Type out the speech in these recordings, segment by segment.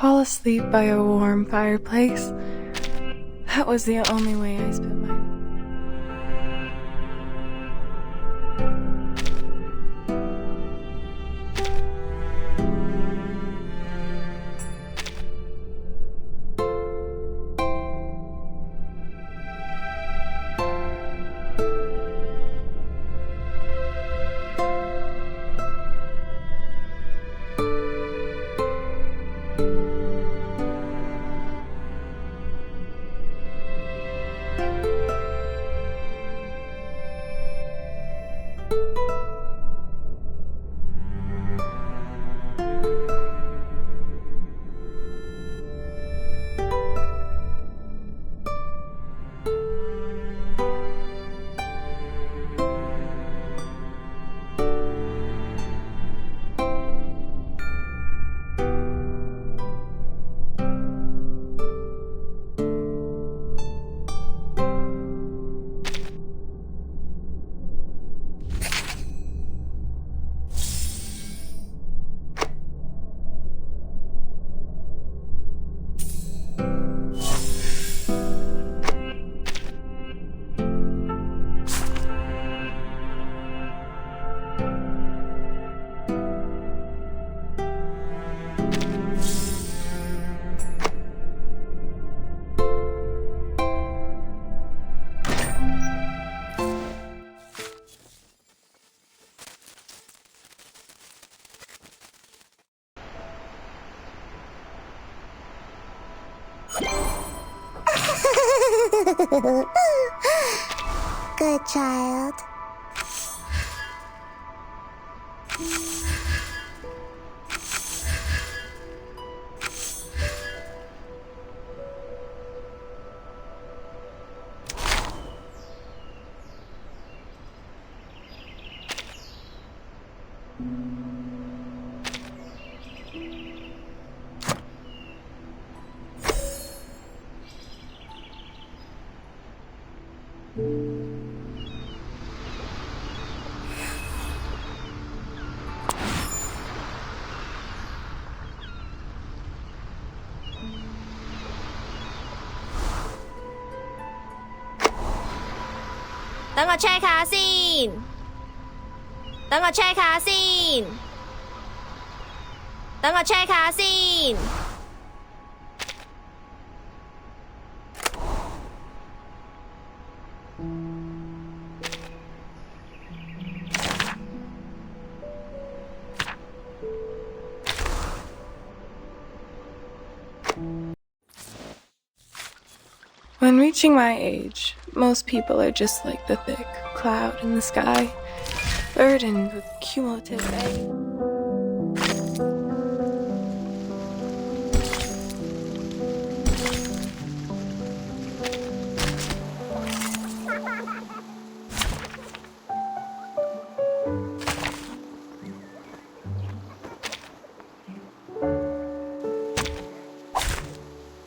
fall asleep by a warm fireplace. That was the only way I spent my night. Good child.等我 check 下先，等我 check 下先，等我 check 下先。When reaching my age, most people are just like the thick cloud in the sky, burdened with cumulative ache.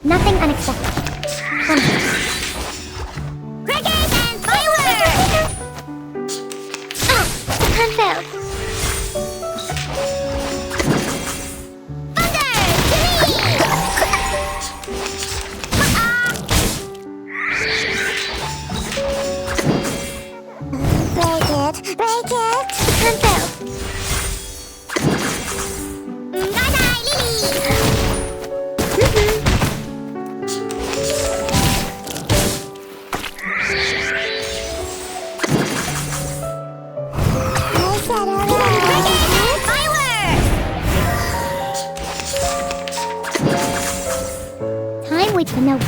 Nothing unexpected. Crickets and fireworks! The plan failed. Thunder! To me! Break it! Break it! The plan failed. Bye-bye, Lily! Waits for no one,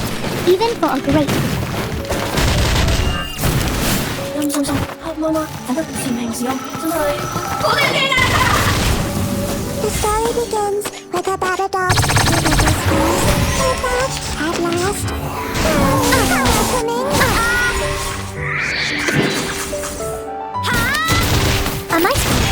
even for a great one. 陰公心，黑媽媽睇得前明時暗，真係好得驚啊！ The story begins with a battle dog with a disgrace. At last, coming. On my side.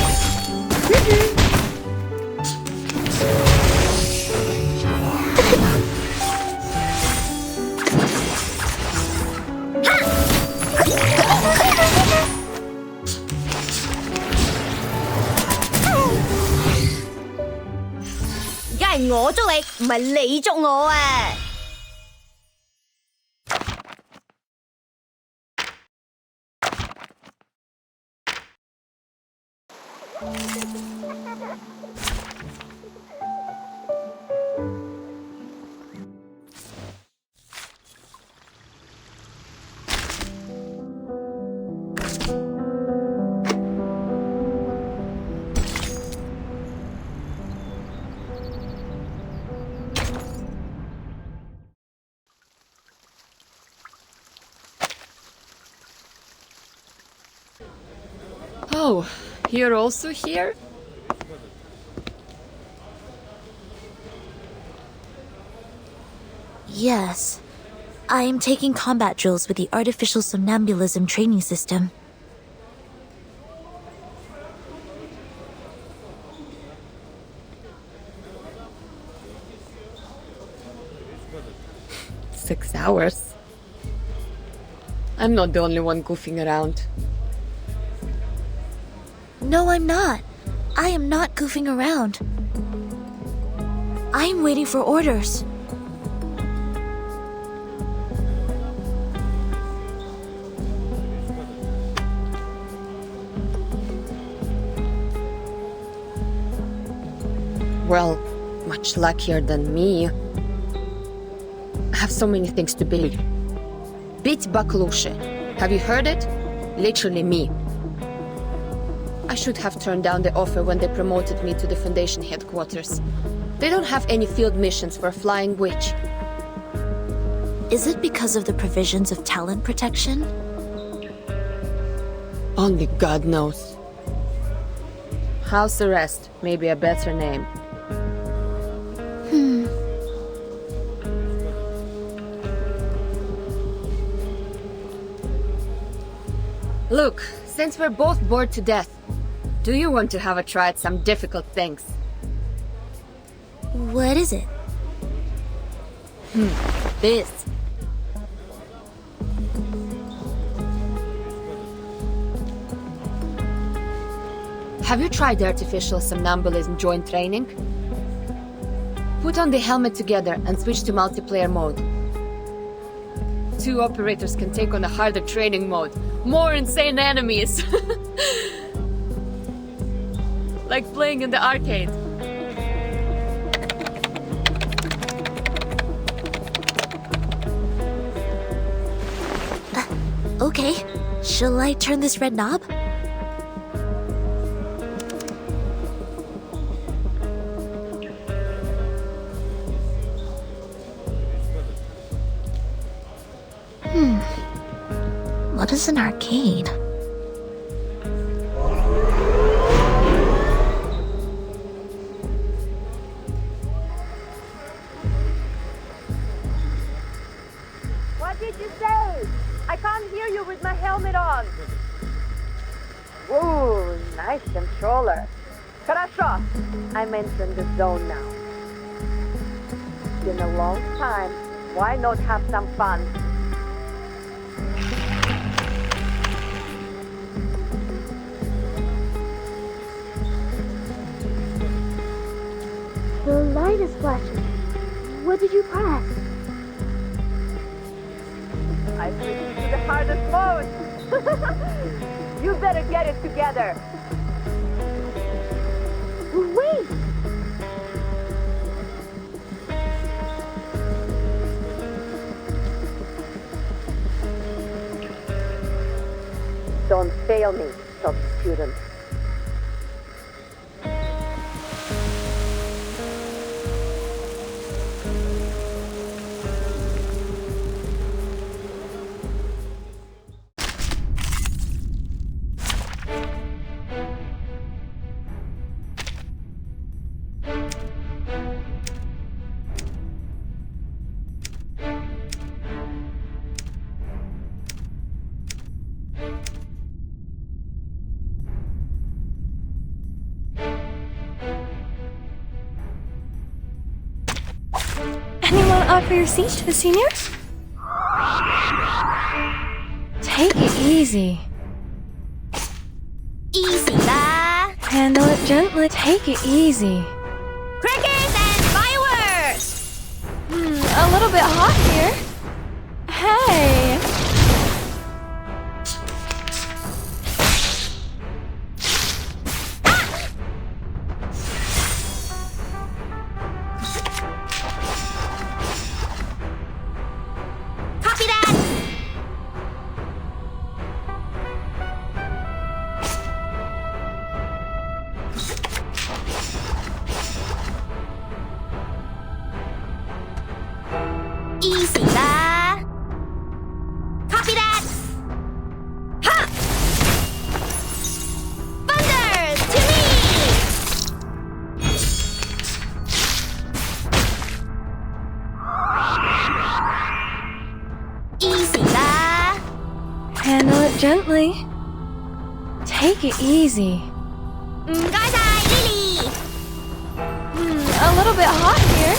係我捉你，唔係你捉我啊！Oh, you're also here? Yes. I am taking combat drills with the artificial somnambulism training system. Six hours? I'm not the only one goofing around. No, I'm not. I am not goofing around. I am waiting for orders. Well, much luckier than me. I have so many things to build. Bit Baklushe. Have you heard it? Literally me. I should have turned down the offer when they promoted me to the Foundation headquarters. They don't have any field missions for a flying witch. Is it because of the provisions of talent protection? Only God knows. House arrest may be a better name. Look, since we're both bored to death, do you want to have a try at some difficult things? What is it? This. Have you tried the artificial somnambulism joint training? Put on the helmet together and switch to multiplayer mode. Two operators can take on a harder training mode. More insane enemies! Like playing in the arcade. Okay. Shall I turn this red knob? What is an arcade? What did you say? I can't hear you with my helmet on. Whoa, nice controller. Хорошо. I'm entering the zone now. It's been a long time. Why not have some fun? The light is flashing. What did you press? I switched to the hardest mode. You better get it together. Wait! Don't fail me, top student. Anyone offer your seat to the seniors? Take it easy. Easy 啦 Handle it gently. Take it easy.！Crickets and fire A little bit hot here. Hey! Copy that! Easy lah. Copy that. Ha! Thunder to me. Easy lah. Handle it gently. Take it easy. 唔該晒，Lily。 A little bit hot here.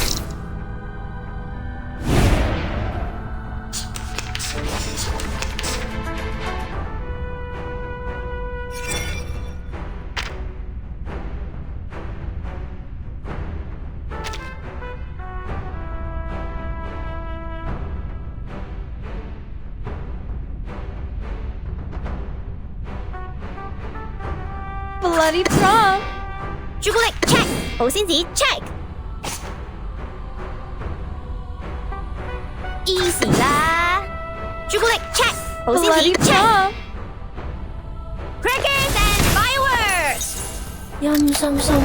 Bloody prom. 朱古力 check， 保鮮紙 check。Easy 啦。朱古力 check， 保鮮 Bloody 紙 check。 prom. Crackers and fireworks。陰森森、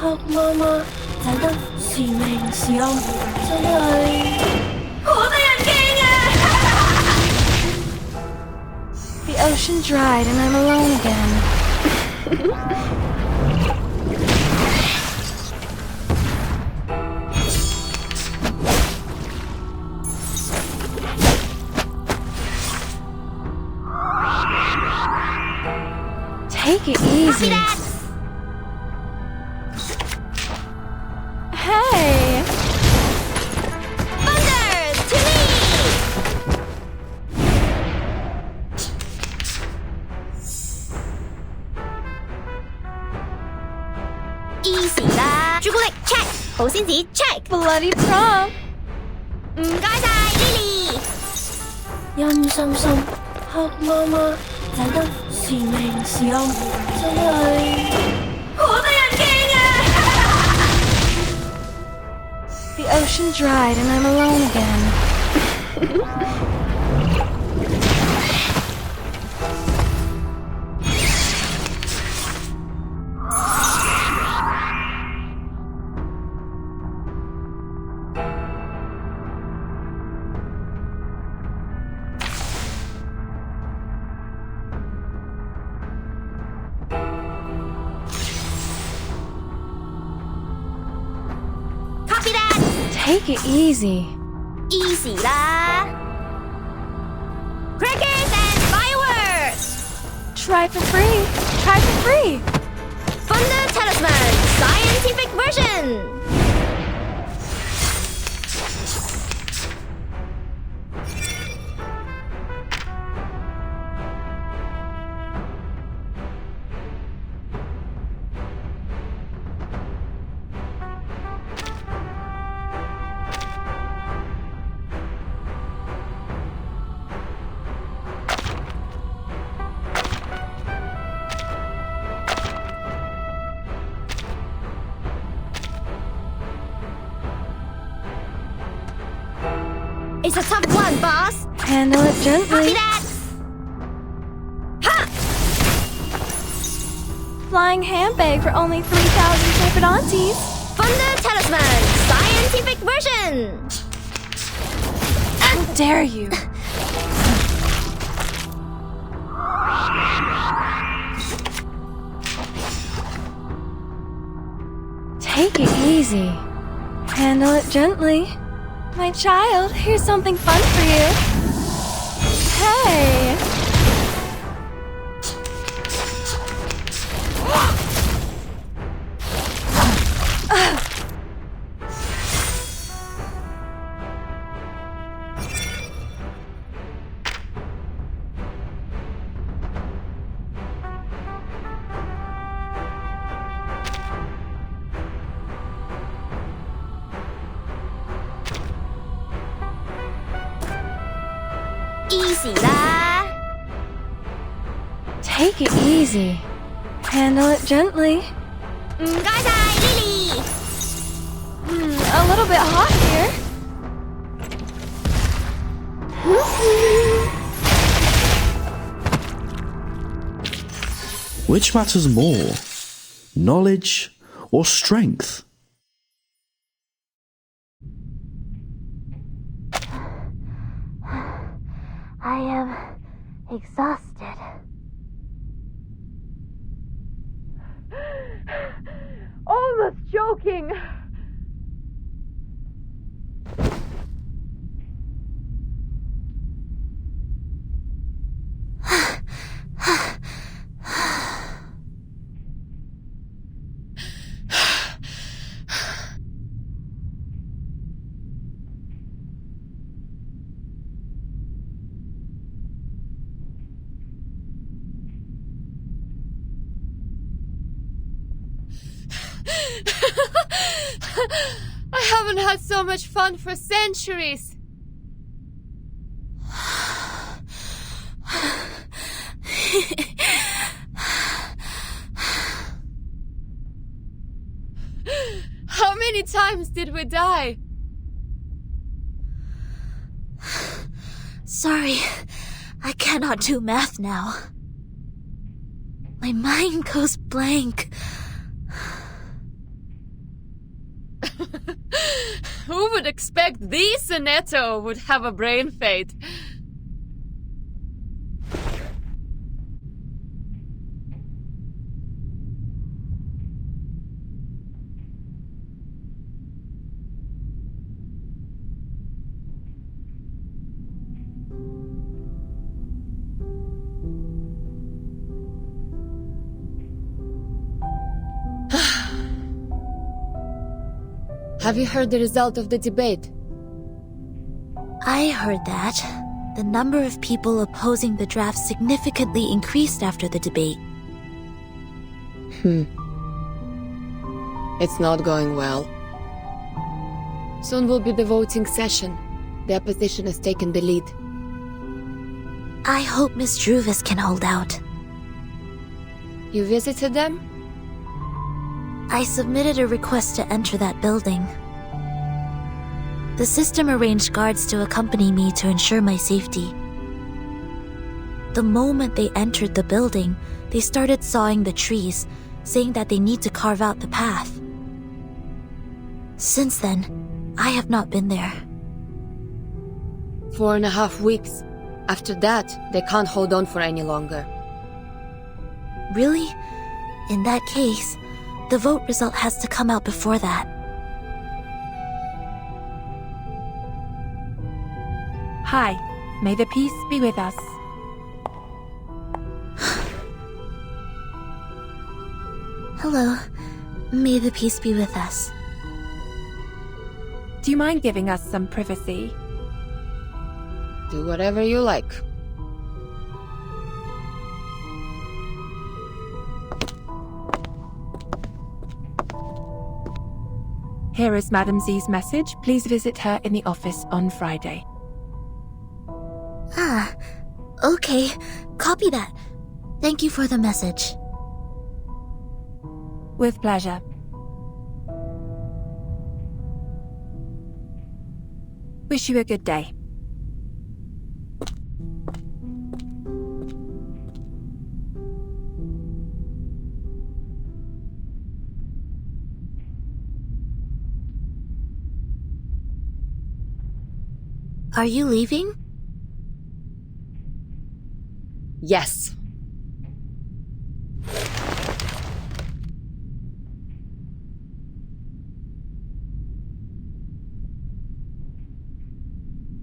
黑麻麻，睇得時明時暗，真係好得人驚啊！ The ocean dried and I'm alone again. Take it Copy easy. that. Hey! Thunder to me. Easy 啦。朱古力 check， 保鮮紙 check。 Bloody prom. 唔該晒，Lily。陰森森、黑麻麻，睇得時明時暗，真係好得人驚啊！ The ocean dried and I'm alone again. Copy that. Take it easy. Easy 啦。Crackers and fireworks. Try for free. Try for free. Thunder Talisman Scientific Version. It's a tough one, boss. Handle it Copy gently. that. Ha! Flying handbag for only 3,000 Trepidontes. Thunder Talisman Scientific Version. How dare you? Take it easy. Handle it gently. My child, here's something fun for you. Hey! easy 啦。 Take it easy. Handle it gently. 唔該晒 Lily。 A little bit hot here. Which matters more, knowledge or strength? I am exhausted. Almost joking. I haven't had so much fun for centuries. How many times did we die? Sorry, I cannot do math now. My mind goes blank. Who would expect the Sonetto would have a brain fade? Have you heard the result of the debate? I heard that the number of people opposing the draft significantly increased after the debate. It's not going well. Soon will be the voting session. The opposition has taken the lead. I hope Miss Druvis can hold out. You visited them? I submitted a request to enter that building. The system arranged guards to accompany me to ensure my safety. The moment they entered the building, they started sawing the trees, saying that they need to carve out the path. Since then, I have not been there. 4.5 weeks. After that, they can't hold on for any longer. Really? In that case, the vote result has to come out before that. Hi, may the peace be with us. Hello. May the peace be with us. Do you mind giving us some privacy? Do whatever you like. Here is Madam Z's message. Please visit her in the office on Friday. Ah, okay. Copy that. Thank you for the message. With pleasure. Wish you a good day. Are you leaving? Yes.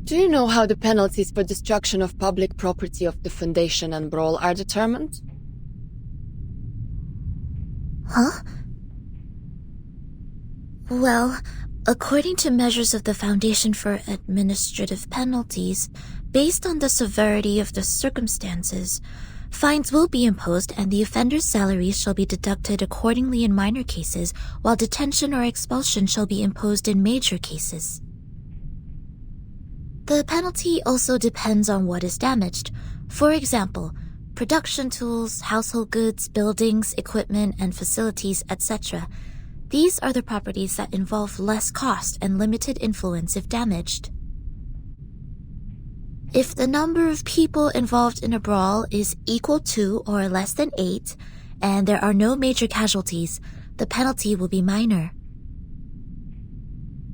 Do you know how the penalties for destruction of public property of the Foundation and Brawl are determined? Huh? Well, according to measures of the Foundation for Administrative Penalties, based on the severity of the circumstances, fines will be imposed and the offender's salaries shall be deducted accordingly in minor cases, while detention or expulsion shall be imposed in major cases. The penalty also depends on what is damaged. For example, production tools, household goods, buildings, equipment, and facilities, etc. These are the properties that involve less cost and limited influence if damaged. If the number of people involved in a brawl is equal to or less than 8, and there are no major casualties, the penalty will be minor.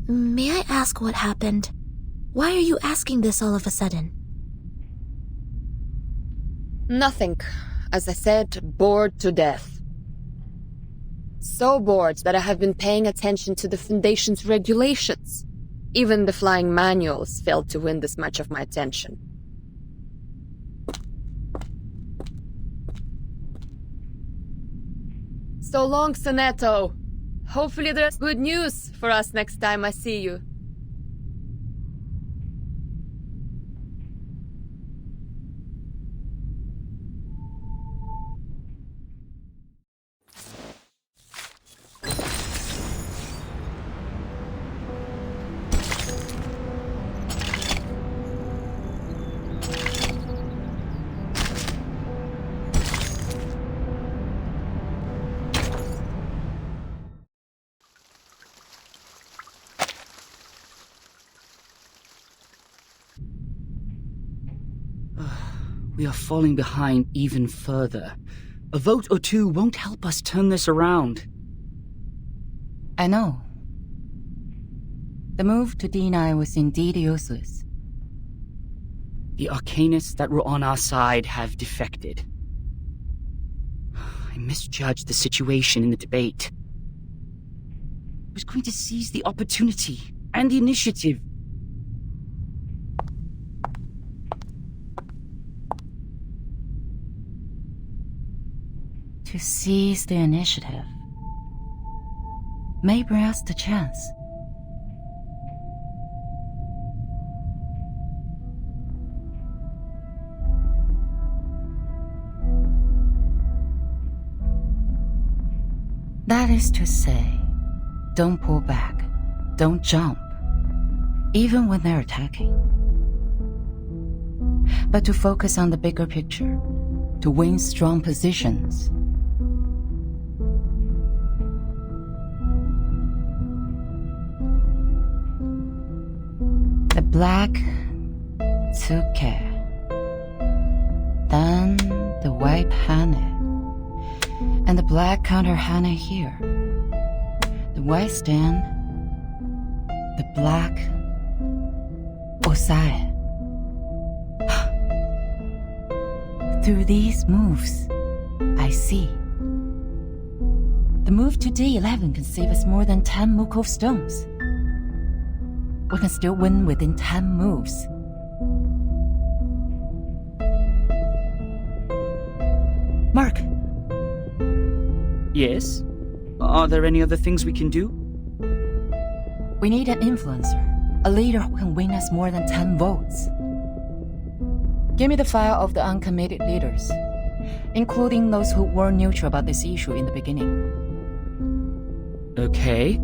May I ask what happened? Why are you asking this all of a sudden? Nothing. As I said, bored to death. So bored that I have been paying attention to the Foundation's regulations. Even the flying manuals failed to win this much of my attention. So long, Sonetto. Hopefully there's good news for us next time I see you. We are falling behind even further. A vote or two won't help us turn this around. I know. The move to D9 was indeed useless. The Arcanists that were on our side have defected. I misjudged the situation in the debate. I was going to seize the opportunity and the initiative. To seize the initiative may bring us the chance. That is to say, don't pull back, don't jump, even when they're attacking. But to focus on the bigger picture, to win strong positions. The black took care. Then the white Hane. And the black counter Hane here. The white stand. The black Osae. Through these moves, I see. The move to D11 can save us more than 10 Mukov stones. We can still win within 10 moves. Mark. Yes? Are there any other things we can do? We need an influencer. A leader who can win us more than 10 votes. Give me the file of the uncommitted leaders, including those who were neutral about this issue in the beginning. Okay.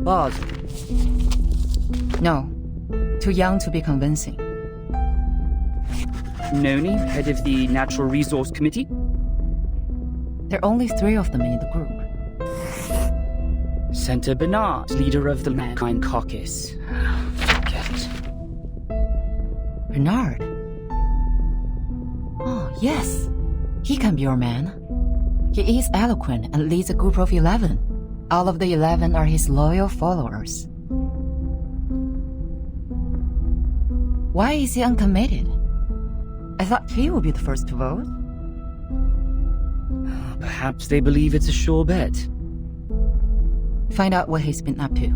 Boss. No. Too young to be convincing. Noni, head of the Natural Resource Committee? There are only 3 of them in the group. Senator Bernard, leader of the Mankind Caucus. Forget. Bernard? Oh, yes. He can be your man. He is eloquent and leads a group of 11. All of the 11 are his loyal followers. Why is he uncommitted? I thought he would be the first to vote. Perhaps they believe it's a sure bet. Find out what he's been up to.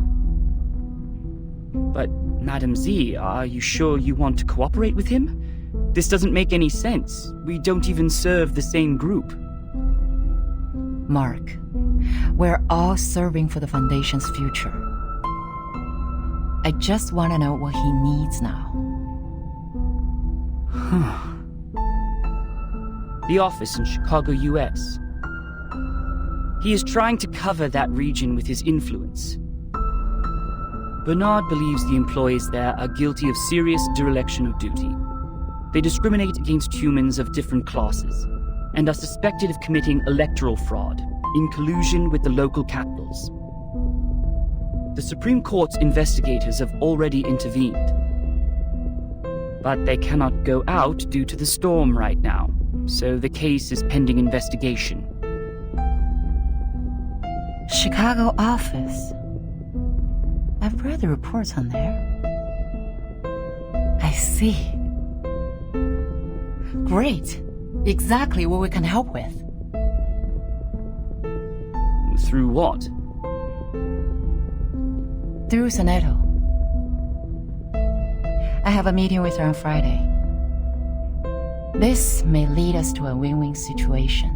But, Madam Z, are you sure you want to cooperate with him? This doesn't make any sense. We don't even serve the same group. Mark, we're all serving for the Foundation's future. I just want to know what he needs now. The office in Chicago, US. He is trying to cover that region with his influence. Bernard believes the employees there are guilty of serious dereliction of duty. They discriminate against humans of different classes and are suspected of committing electoral fraud in collusion with the local capitals. The Supreme Court's investigators have already intervened, but they cannot go out due to the storm right now, so the case is pending investigation. Chicago office. I've read the reports on there. I see. Great. Exactly what we can help with. Through what? Through Soneto. I have a meeting with her on Friday. This may lead us to a win-win situation.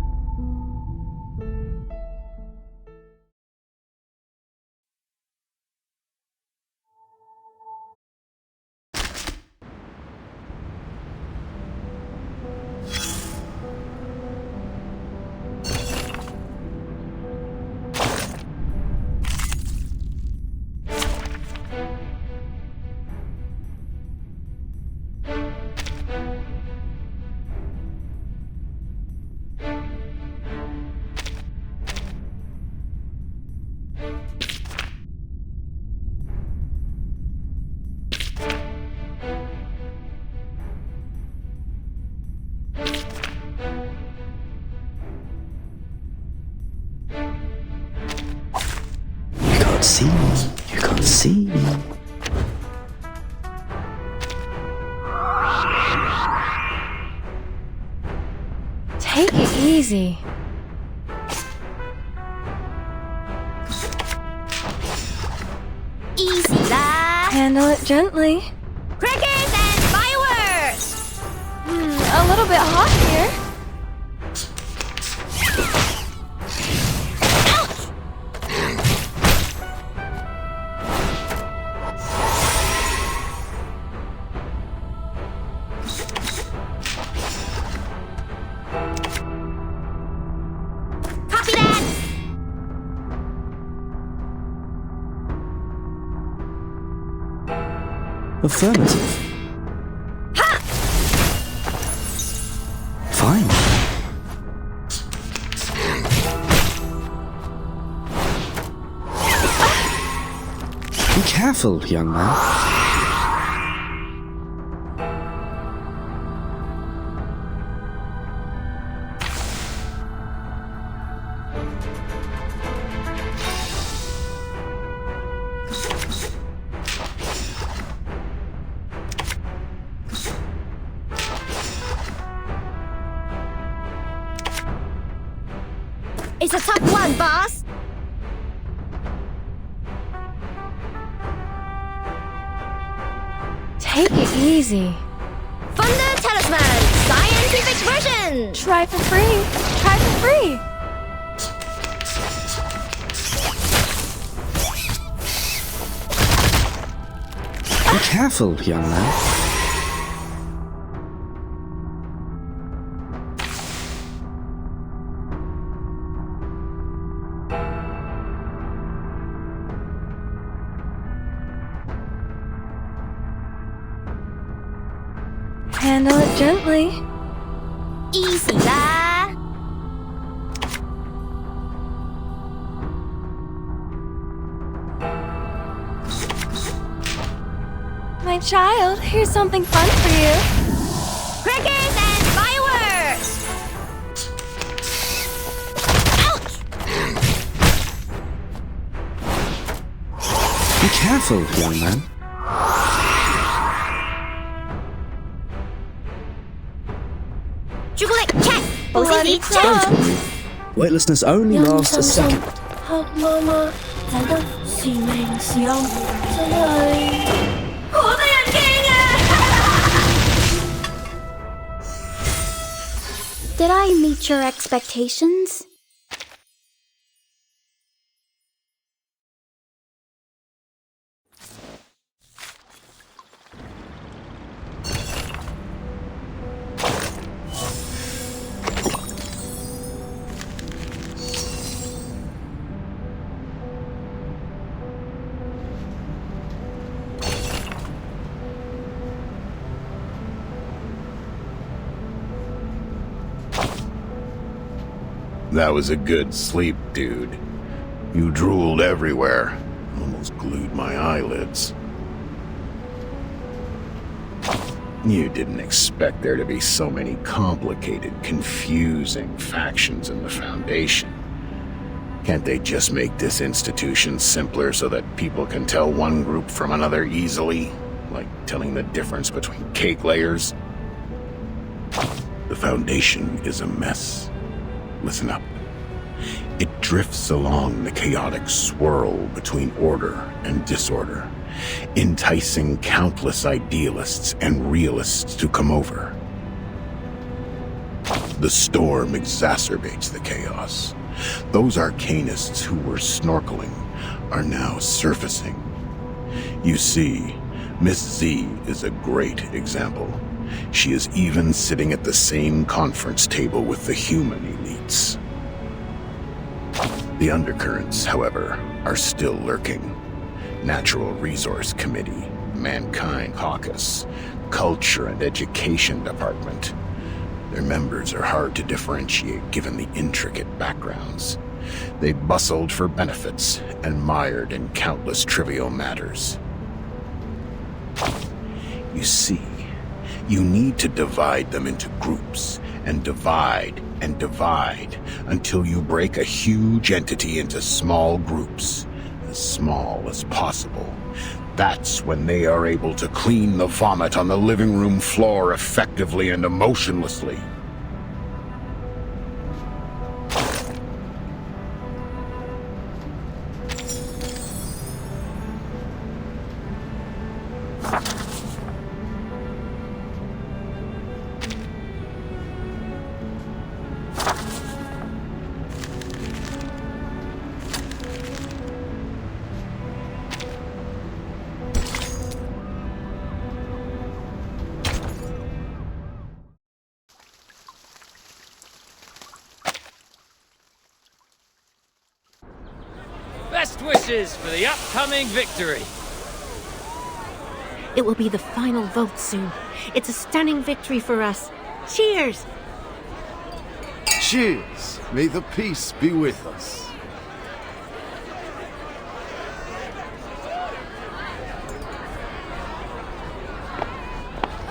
See me. You can't see me. Take it easy. Easy lah. Handle it gently. Crickets and fireworks! A little bit hot here. Copy that! Affirmative. Fine. Be careful, young man. It's a tough one, boss! Take it easy. Thunder Talisman! Scientific version! Try for free. Try for free. Be careful, young man. Handle it gently. Easy lah. My child, here's something fun for you. Crickets and fireworks! Ouch! Be careful, young man. Chocolate check! Bloody OCD check! Don't worry. Weightlessness only lasts a second. 黑媽媽仔得是命是暗，真係好得人驚啊！ Did I meet your expectations? That was a good sleep, dude. You drooled everywhere. Almost glued my eyelids. You didn't expect there to be so many complicated, confusing factions in the Foundation. Can't they just make this institution simpler so that people can tell one group from another easily? Like telling the difference between cake layers? The Foundation is a mess. Listen up. It drifts along the chaotic swirl between order and disorder, enticing countless idealists and realists to come over. The storm exacerbates the chaos. Those arcanists who were snorkeling are now surfacing. You see, Miss Z is a great example. She is even sitting at the same conference table with the human elites. The undercurrents, however, are still lurking. Natural Resource Committee, Mankind Caucus, Culture and Education Department. Their members are hard to differentiate given the intricate backgrounds. They bustled for benefits and mired in countless trivial matters. You see, you need to divide them into groups, and divide until you break a huge entity into small groups, as small as possible. That's when they are able to clean the vomit on the living room floor effectively and emotionlessly. Best wishes for the upcoming victory. It will be the final vote soon. It's a stunning victory for us. Cheers! Cheers! May the peace be with us.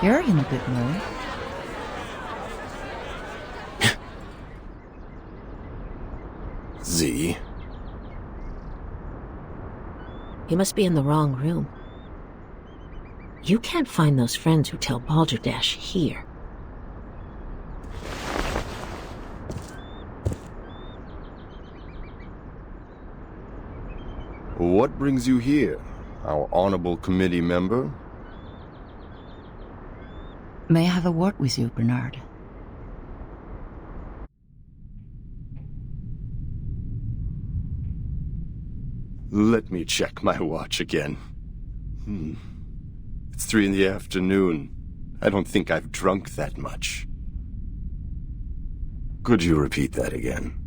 You're in a good mood. Z? You must be in the wrong room. You can't find those friends who tell Balderdash here. What brings you here, our honorable committee member? May I have a word with you, Bernard? Let me check my watch again. It's 3 in the afternoon. I don't think I've drunk that much. Could you repeat that again?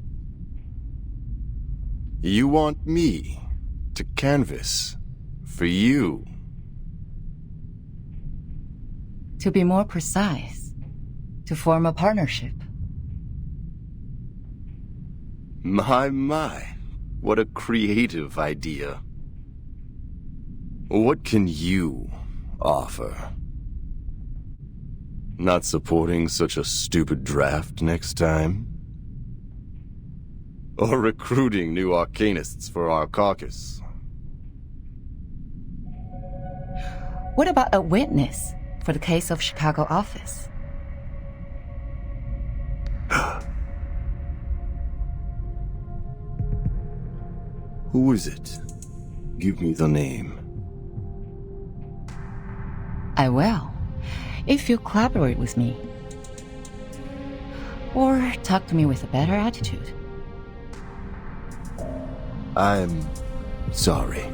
You want me to canvass for you? To be more precise, to form a partnership. My. What a creative idea. What can you offer? Not supporting such a stupid draft next time? Or recruiting new arcanists for our caucus? What about a witness for the case of Chicago office? Who is it? Give me the name. I will, if you collaborate with me. Or talk to me with a better attitude. I'm sorry.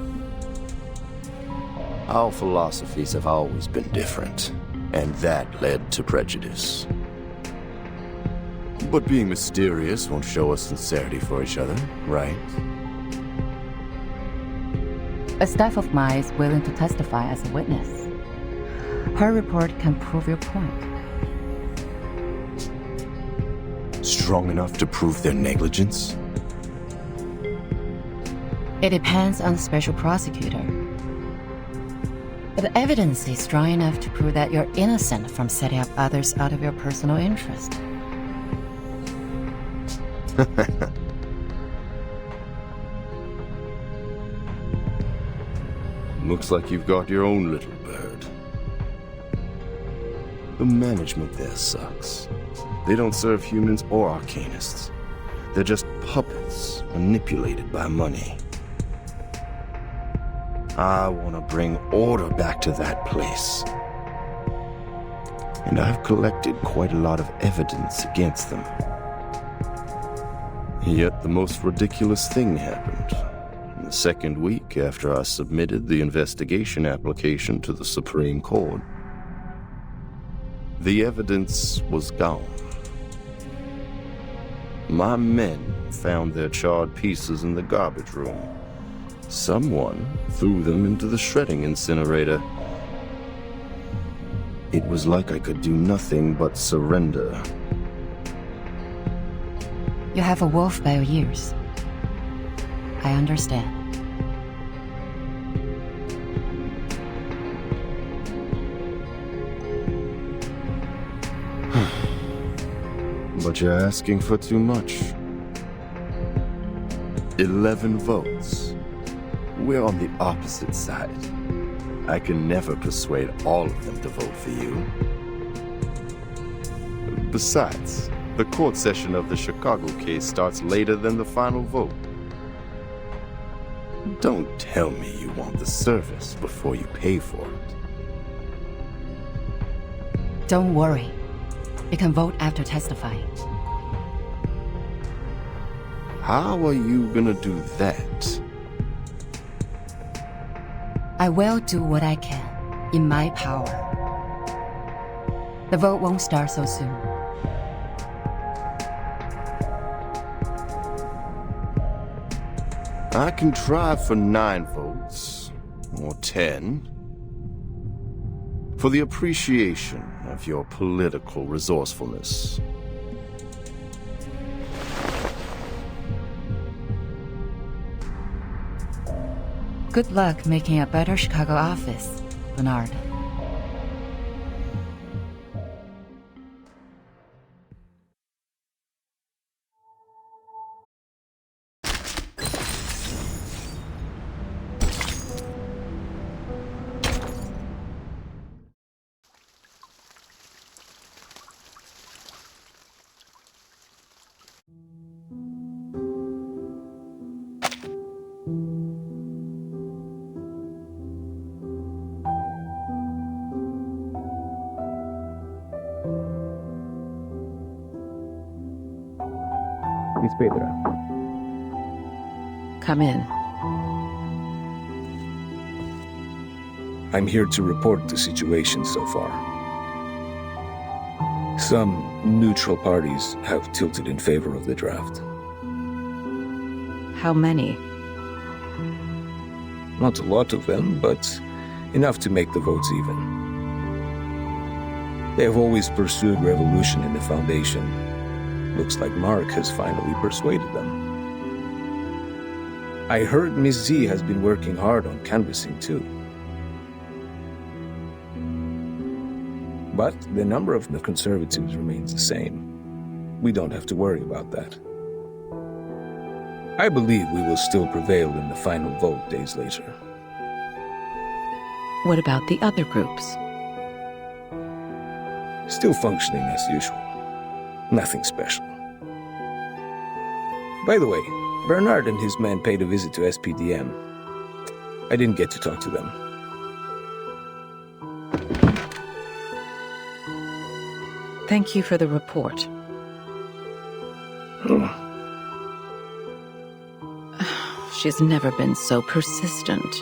Our philosophies have always been different, and that led to prejudice. But being mysterious won't show us sincerity for each other, right? A staff of mine is willing to testify as a witness. Her report can prove your point. strong enough to prove their negligence? It depends on the special prosecutor. But the evidence is strong enough to prove that you're innocent from setting up others out of your personal interest. Looks like you've got your own little bird. The management there sucks. They don't serve humans or arcanists. They're just puppets manipulated by money. I want to bring order back to that place. And I've collected quite a lot of evidence against them. Yet the most ridiculous thing happened. In the second week after I submitted the investigation application to the Supreme Court, the evidence was gone. My men found their charred pieces in the garbage room. Someone threw them into the shredding incinerator. It was like I could do nothing but surrender. You have a wolf by your ears. I understand. But you're asking for too much. 11 votes. We're on the opposite side. I can never persuade all of them to vote for you. Besides, the court session of the Chicago case starts later than the final vote. Don't tell me you want the service before you pay for it. Don't worry. You can vote after testifying. How are you gonna do that? I will do what I can, in my power. The vote won't start so soon. I can try for 9 votes, or 10, for the appreciation of your political resourcefulness. Good luck making a better Chicago office, Bernard. Miss Petra. Come in. I'm here to report the situation so far. Some neutral parties have tilted in favor of the draft. How many? Not a lot of them, but enough to make the votes even. They have always pursued revolution in the Foundation. Looks like Mark has finally persuaded them. I heard Miss Z has been working hard on canvassing too. But the number of the conservatives remains the same. We don't have to worry about that. I believe we will still prevail in the final vote days later. What about the other groups? Still functioning as usual. Nothing special. By the way, Bernard and his men paid a visit to SPDM. I didn't get to talk to them. Thank you for the report. She's never been so persistent.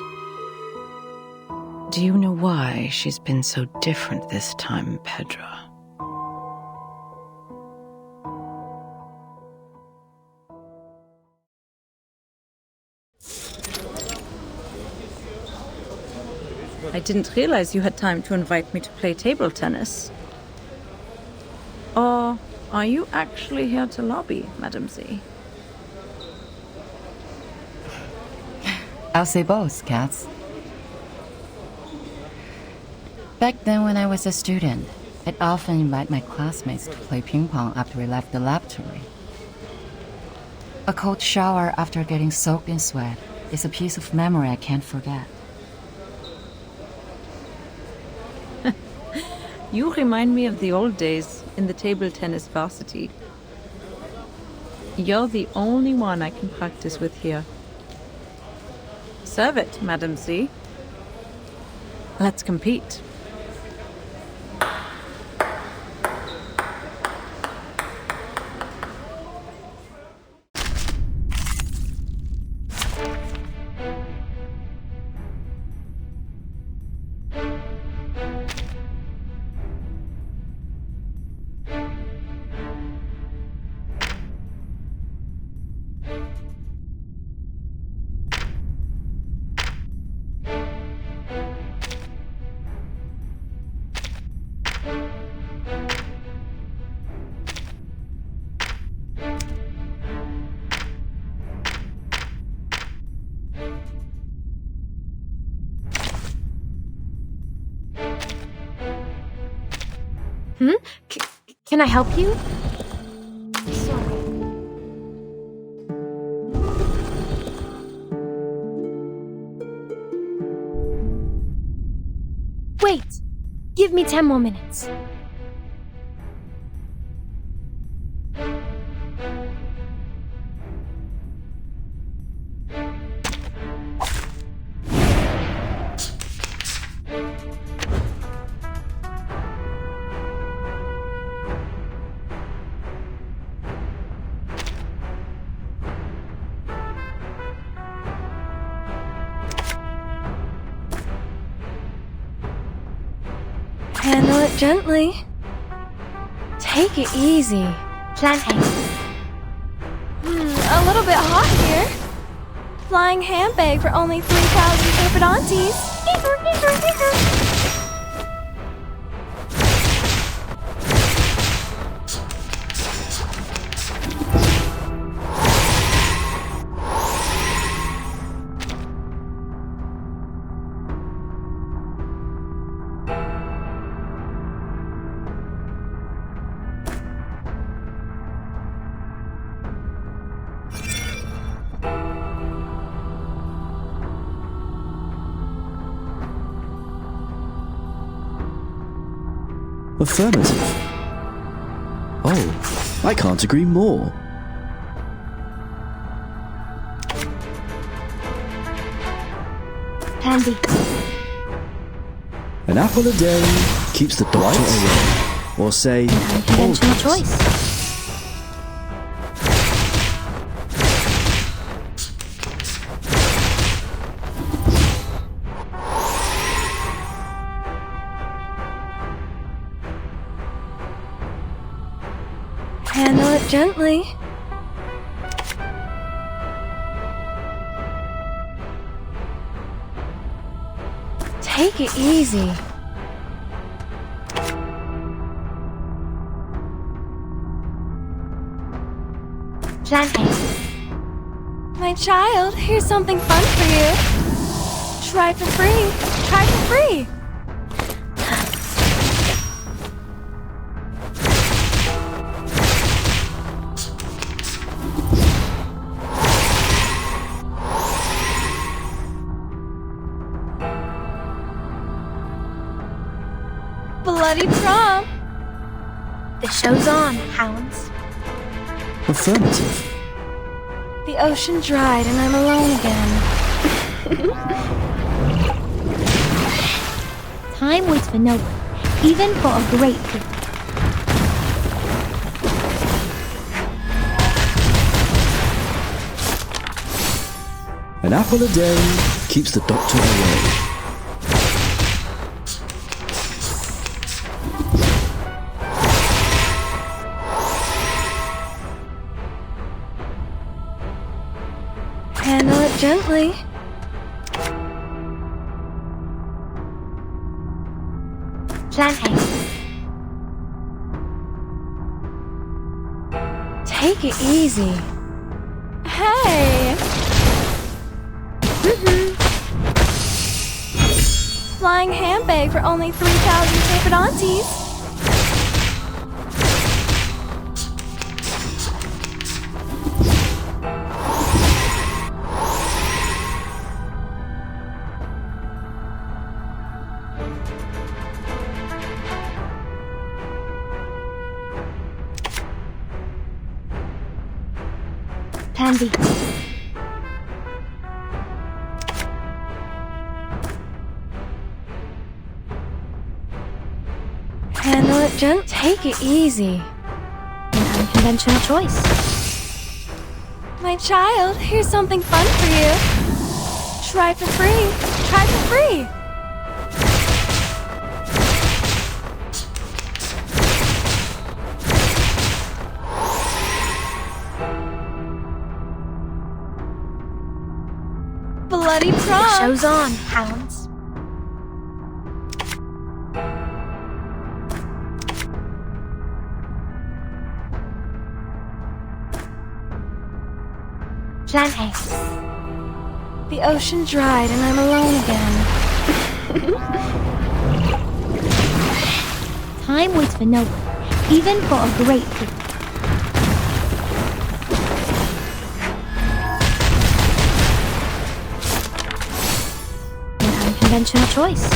Do you know why she's been so different this time, Pedro? I didn't realize you had time to invite me to play table tennis. Or Are you actually here to lobby, Madam Z? I'll say both, Cats. Back then when I was a student, I'd often invite my classmates to play ping pong after we left the laboratory. A cold shower after getting soaked in sweat is a piece of memory I can't forget. You remind me of the old days in the table tennis varsity. You're the only one I can practice with here. Serve it, Madam Z. Let's compete. Can I help you? Sorry. Wait! Give me 10 more minutes. Handle it gently. Take it easy. Plan A. A little bit hot here. Flying handbag for only 3,000 paperontes. Affirmative. Oh, I can't agree more. Plan B. An apple a day keeps the doctor away. Or say, Conventional choice. Handle it gently. Take it easy. Plan A. My child, here's something fun for you. Try for free. Try for free. Bloody prom. The show's on, hounds. Affirmative. The ocean dried and I'm alone again. Time waits for no one, even for a great gift. An apple a day keeps the doctor away. Handle it gently. Plan A. Take it easy. Hey! Flying handbag for only 3,000 favorite aunties. Pansy. Handle it gently. Take it easy. An unconventional choice. My child, here's something fun for you. Try for free. Try for free. Bloody prom! The show's on, hounds. Plan A. The ocean dried and I'm alone again. Time waits for no one, even for a great people. An unconventional choice.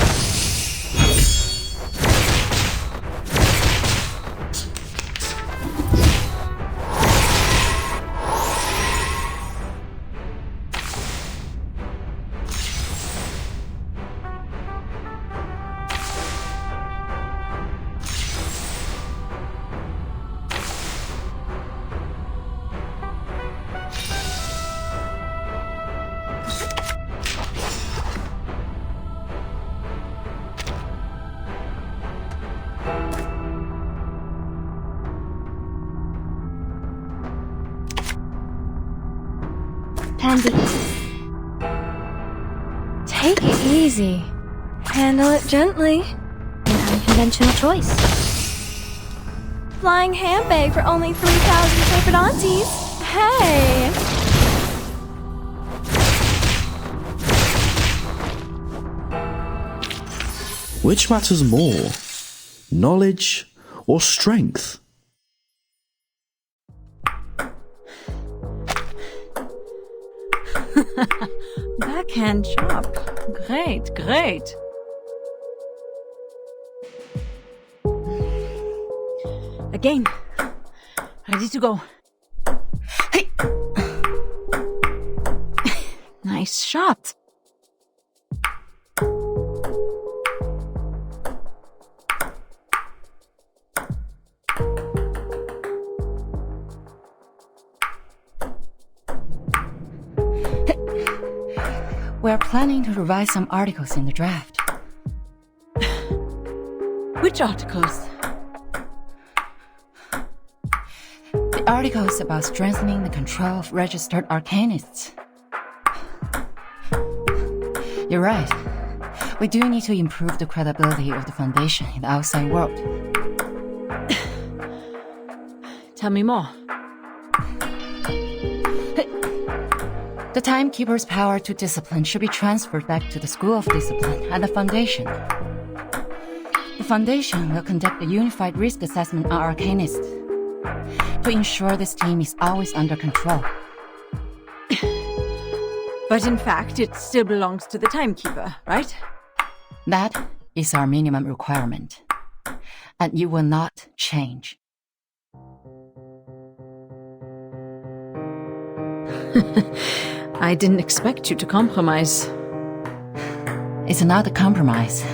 Pansy. Take it easy. Handle it gently. An unconventional choice. Flying handbag for only 3,000 favorite aunties. Hey! Which matters more, knowledge or strength? Backhand chop. Great, great. Again. Ready to go. Hey. Nice shot. We're planning to revise some articles in the draft. Which articles? The articles about strengthening the control of registered arcanists. You're right. We do need to improve the credibility of the Foundation in the outside world. Tell me more. The Timekeeper's power to discipline should be transferred back to the School of Discipline at the Foundation. The Foundation will conduct a unified risk assessment on Arcanists to ensure this team is always under control. But in fact, it still belongs to the Timekeeper, right? That is our minimum requirement. And you will not change. I didn't expect you to compromise. It's not a compromise.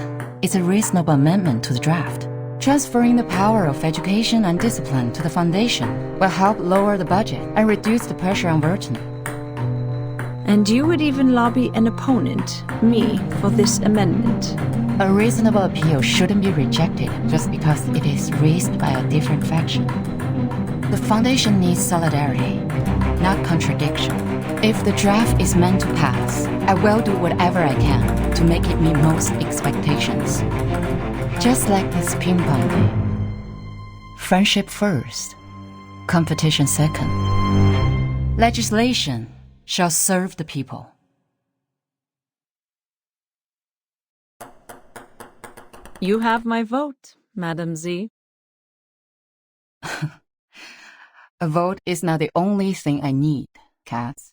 It's a reasonable amendment to the draft. Transferring the power of education and discipline to the Foundation will help lower the budget and reduce the pressure on Burton. And you would even lobby an opponent, me, for this amendment. A reasonable appeal shouldn't be rejected just because it is raised by a different faction. The Foundation needs solidarity, not contradiction. If the draft is meant to pass, I will do whatever I can to make it meet most expectations. Just like this ping pong game. Friendship first, competition second. Legislation shall serve the people. You have my vote, Madam Z. A vote is not the only thing I need, Katz.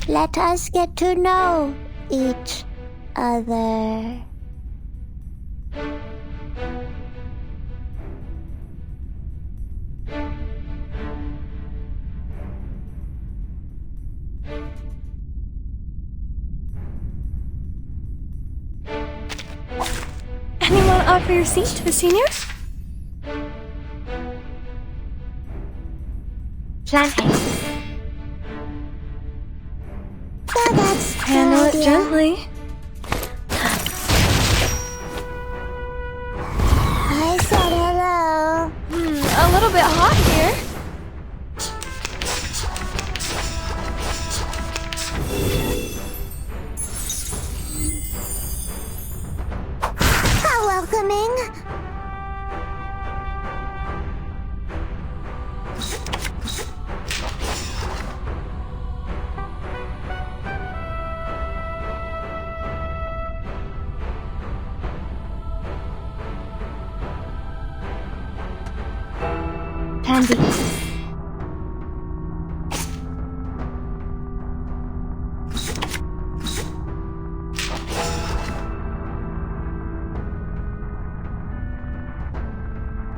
Let us get to know each other. Anyone offer your seat to the seniors? Plan A. Handle it gently. I said hello. A little bit hot here. How welcoming. Pansy.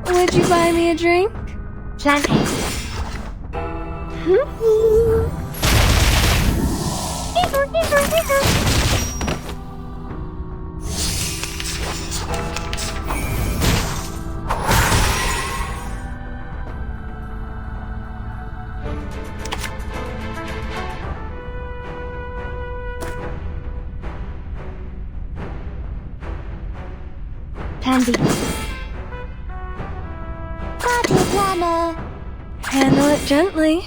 Would you buy me a drink? Plan A. Pansy. Party planner. Handle it gently.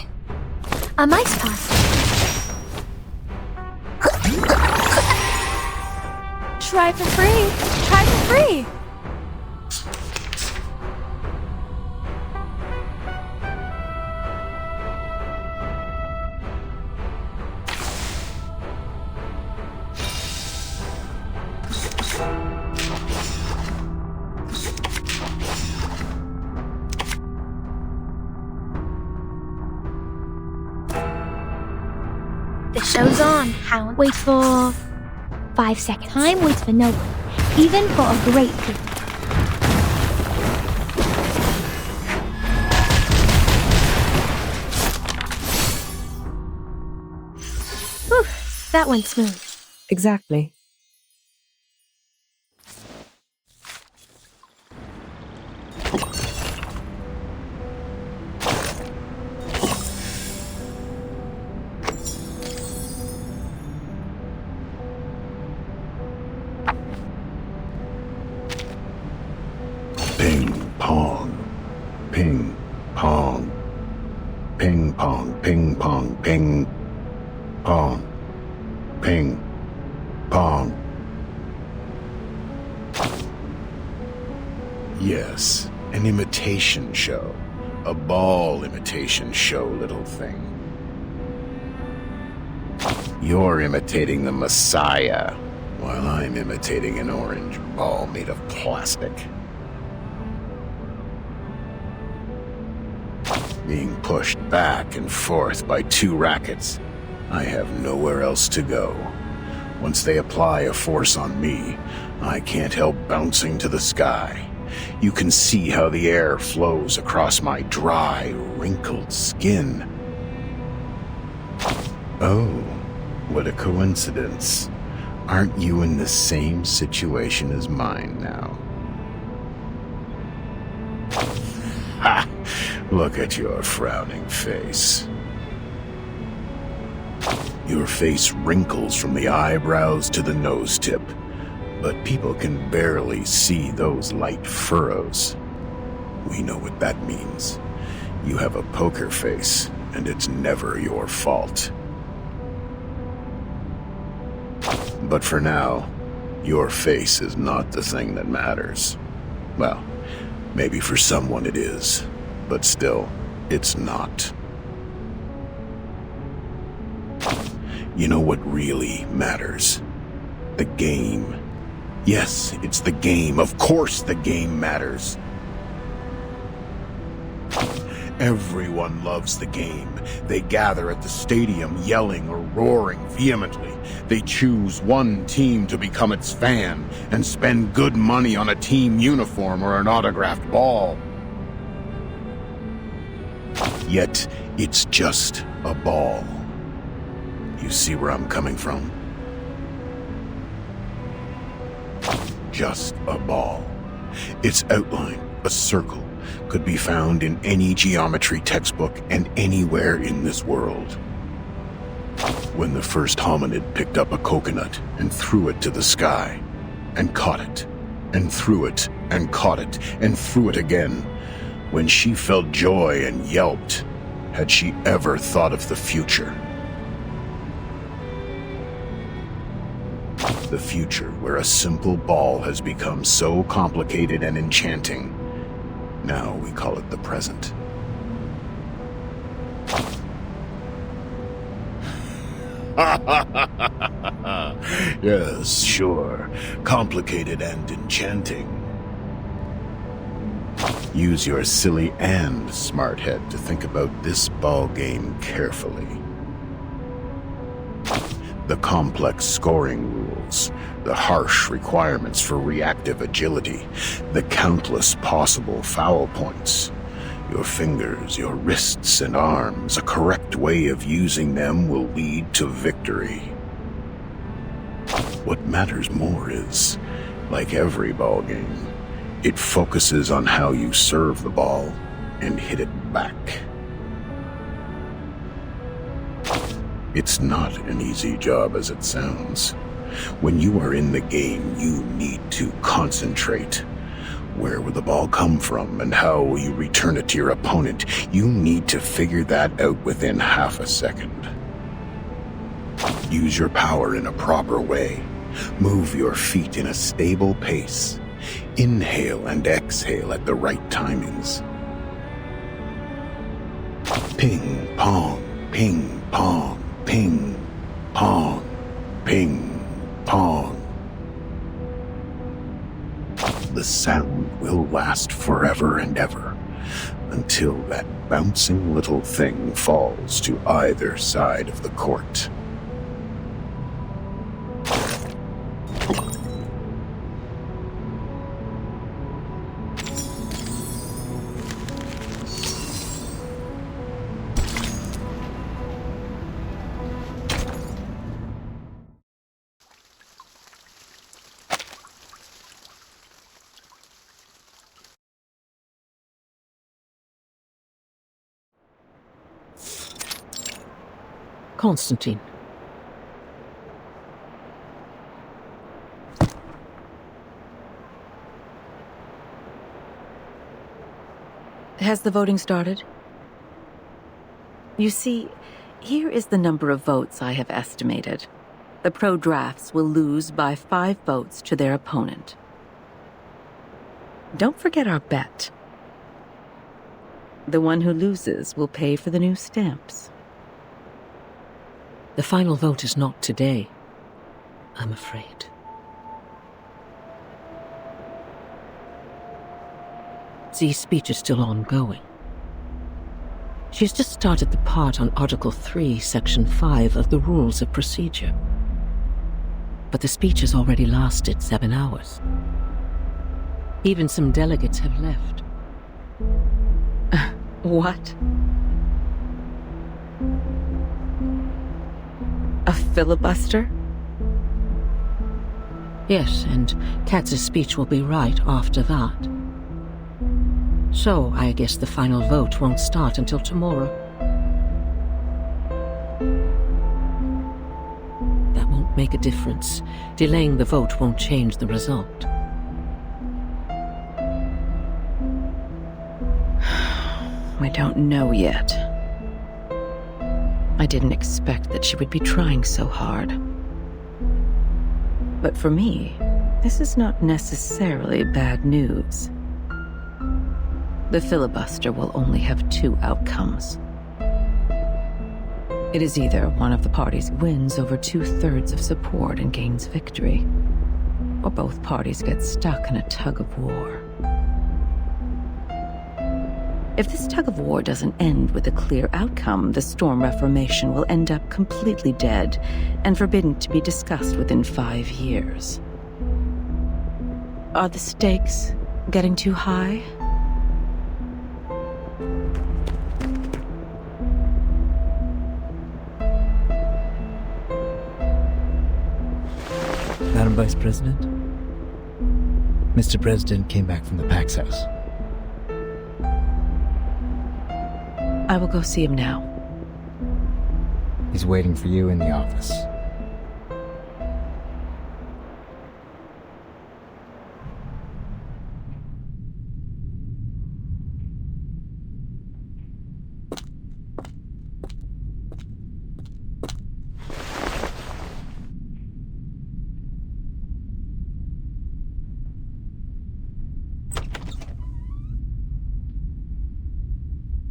A mice pass. Try for free. Try for free. The show's on. Hound waits for 5 seconds. Time waits for no one, even for a great people. Whew, that went smooth. Exactly. Ping pong. Ping pong. Ping pong. Ping pong. Ping pong. Ping pong. Yes, an imitation show. A ball imitation show, little thing. You're imitating the Messiah, while I'm imitating an orange ball made of plastic. Being pushed back and forth by two rackets, I have nowhere else to go. Once they apply a force on me, I can't help bouncing to the sky. You can see how the air flows across my dry, wrinkled skin. Oh, What a coincidence. Aren't you in the same situation as mine now? Ha! Look at your frowning face. Your face wrinkles from the eyebrows to the nose tip, but people can barely see those light furrows. We know what that means. You have a poker face, and it's never your fault. But for now, your face is not the thing that matters. Well, maybe for someone it is, but still, it's not. You know what really matters? The game. Yes, it's the game. Of course the game matters. Everyone loves the game. They gather at the stadium yelling or roaring vehemently. They choose one team to become its fan and spend good money on a team uniform or an autographed ball. Yet, it's just a ball. You see where I'm coming from? Just a ball. Its outline, a circle, could be found in any geometry textbook and anywhere in this world. When the first hominid picked up a coconut and threw it to the sky, and caught it, and threw it, and caught it, and threw it again, when she felt joy and yelped, had she ever thought of the future? The future where a simple ball has become so complicated and enchanting. Now we call it the present. Yes, sure. Complicated and enchanting. Use your silly and smart head to think about this ball game carefully. The complex scoring rules, the harsh requirements for reactive agility, the countless possible foul points. Your fingers, your wrists and arms, a correct way of using them will lead to victory. What matters more is, like every ball game, it focuses on how you serve the ball and hit it back. It's not an easy job as it sounds. When you are in the game, you need to concentrate. Where will the ball come from and how will you return it to your opponent? You need to figure that out within half a second. Use your power in a proper way. Move your feet in a stable pace. Inhale and exhale at the right timings. Ping, pong, ping, pong. Ping, pong, ping, pong. The sound will last forever and ever, until that bouncing little thing falls to either side of the court. Constantine. Has the voting started? You see, here is the number of votes I have estimated. The pro-drafts will lose by 5 votes to their opponent. Don't forget our bet. The one who loses will pay for the new stamps. The final vote is not today, I'm afraid. Z's speech is still ongoing. She's just started the part on Article 3, Section 5 of the Rules of Procedure. But the speech has already lasted 7 hours. Even some delegates have left. What? A filibuster? Yes, and Katz's speech will be right after that. So, I guess the final vote won't start until tomorrow. That won't make a difference. Delaying the vote won't change the result. We don't know yet. I didn't expect that she would be trying so hard. But for me, this is not necessarily bad news. The filibuster will only have two outcomes. It is either one of the parties wins over 2/3 of support and gains victory, or both parties get stuck in a tug of war. If this tug of war doesn't end with a clear outcome, the Storm Reformation will end up completely dead and forbidden to be discussed within 5 years. Are the stakes getting too high? Madam Vice President? Mr. President came back from the Pax House. I will go see him now. He's waiting for you in the office.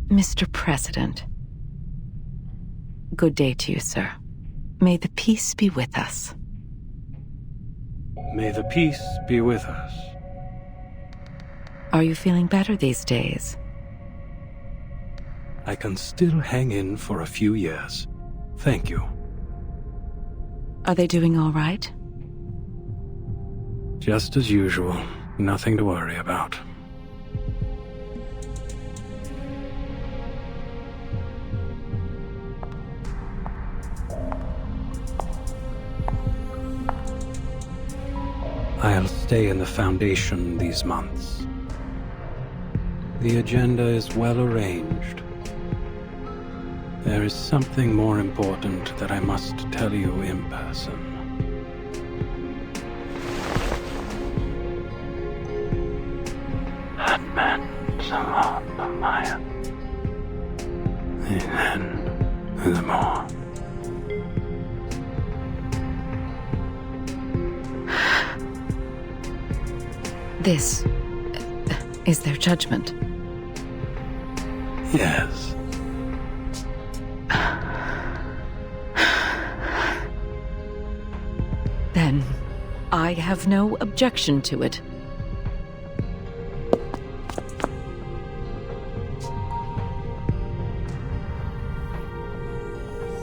Mr. President. Good day to you, sir. May the peace be with us. May the peace be with us. Are you feeling better these days? I can still hang in for a few years. Thank you. Are they doing all right? Just as usual. Nothing to worry about. I'll stay in the Foundation these months. The agenda is well arranged. There is something more important that I must tell you in person. This is their judgment. Yes. Then I have no objection to it.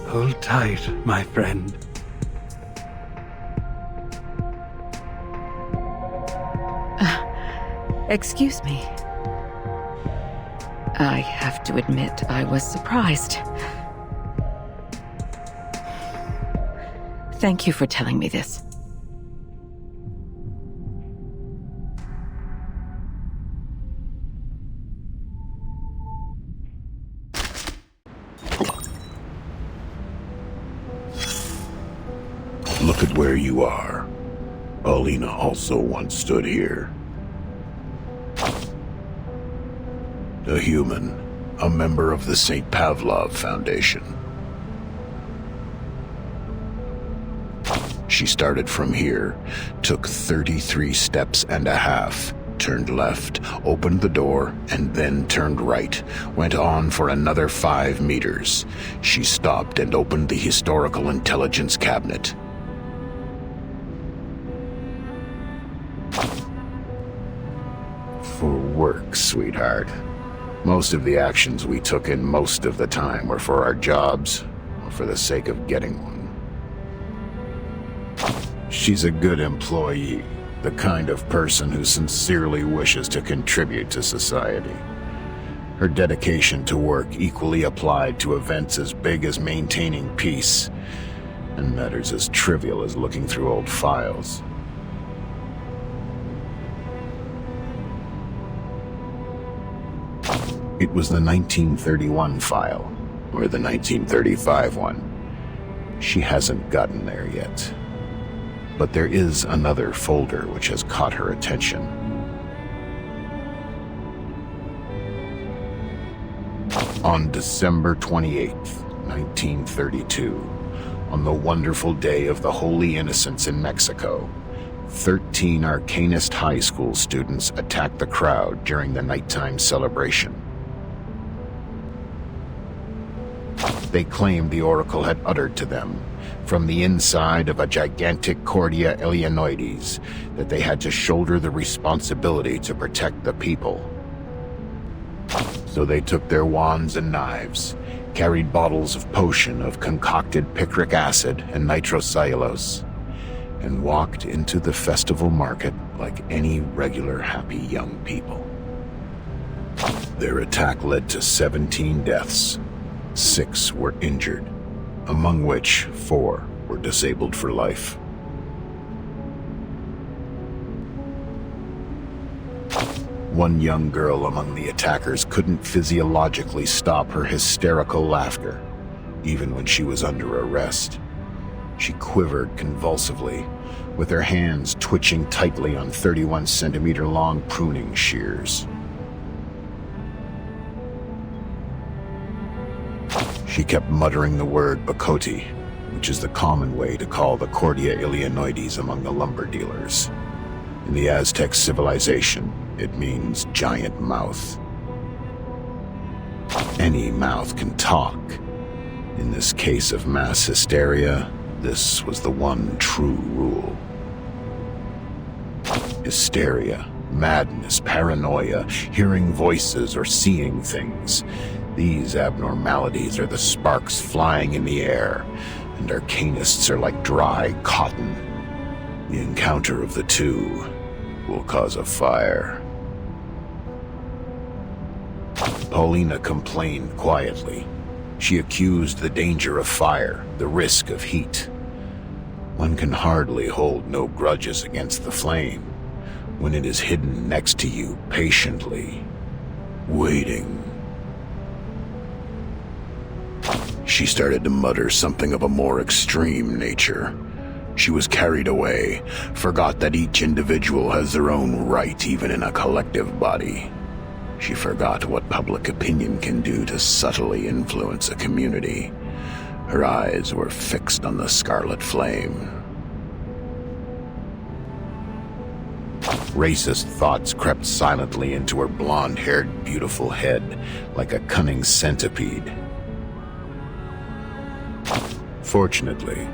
Hold tight, my friend. Excuse me. I have to admit I was surprised. Thank you for telling me this. Look at where you are. Alina also once stood here. A human, a member of the St. Pavlov Foundation. She started from here, took 33 steps and a half, turned left, opened the door, and then turned right, went on for another 5 meters. She stopped and opened the Historical Intelligence Cabinet. For work, sweetheart. Most of the actions we took in most of the time were for our jobs, or for the sake of getting one. She's a good employee, the kind of person who sincerely wishes to contribute to society. Her dedication to work equally applied to events as big as maintaining peace. and matters as trivial as looking through old files. It was the 1931 file, or the 1935 one. She hasn't gotten there yet. But there is another folder which has caught her attention. On December 28th, 1932, on the wonderful day of the Holy Innocents in Mexico, 13 Arcanist High School students attacked the crowd during the nighttime celebration. They claimed the Oracle had uttered to them, from the inside of a gigantic Cordia Illinoides, that they had to shoulder the responsibility to protect the people. So they took their wands and knives, carried bottles of potion of concocted picric acid and nitrocellulose, and walked into the festival market like any regular happy young people. Their attack led to 17 deaths. 6 were injured, among which 4 were disabled for life. One young girl among the attackers couldn't physiologically stop her hysterical laughter, even when she was under arrest. She quivered convulsively, with her hands twitching tightly on 31-centimeter long pruning shears. She kept muttering the word Bacoti, which is the common way to call the Cordia Illinoides among the lumber dealers. In the Aztec civilization, it means giant mouth. Any mouth can talk. In this case of mass hysteria, this was the one true rule. Hysteria, madness, paranoia, hearing voices or seeing things. These abnormalities are the sparks flying in the air, and Arcanists are like dry cotton. The encounter of the two will cause a fire. Paulina complained quietly. She accused the danger of fire, the risk of heat. One can hardly hold no grudges against the flame when it is hidden next to you patiently, waiting. She started to mutter something of a more extreme nature. She was carried away, forgot that each individual has their own right even in a collective body. She forgot what public opinion can do to subtly influence a community. Her eyes were fixed on the scarlet flame. Racist thoughts crept silently into her blonde-haired, beautiful head like a cunning centipede. Fortunately,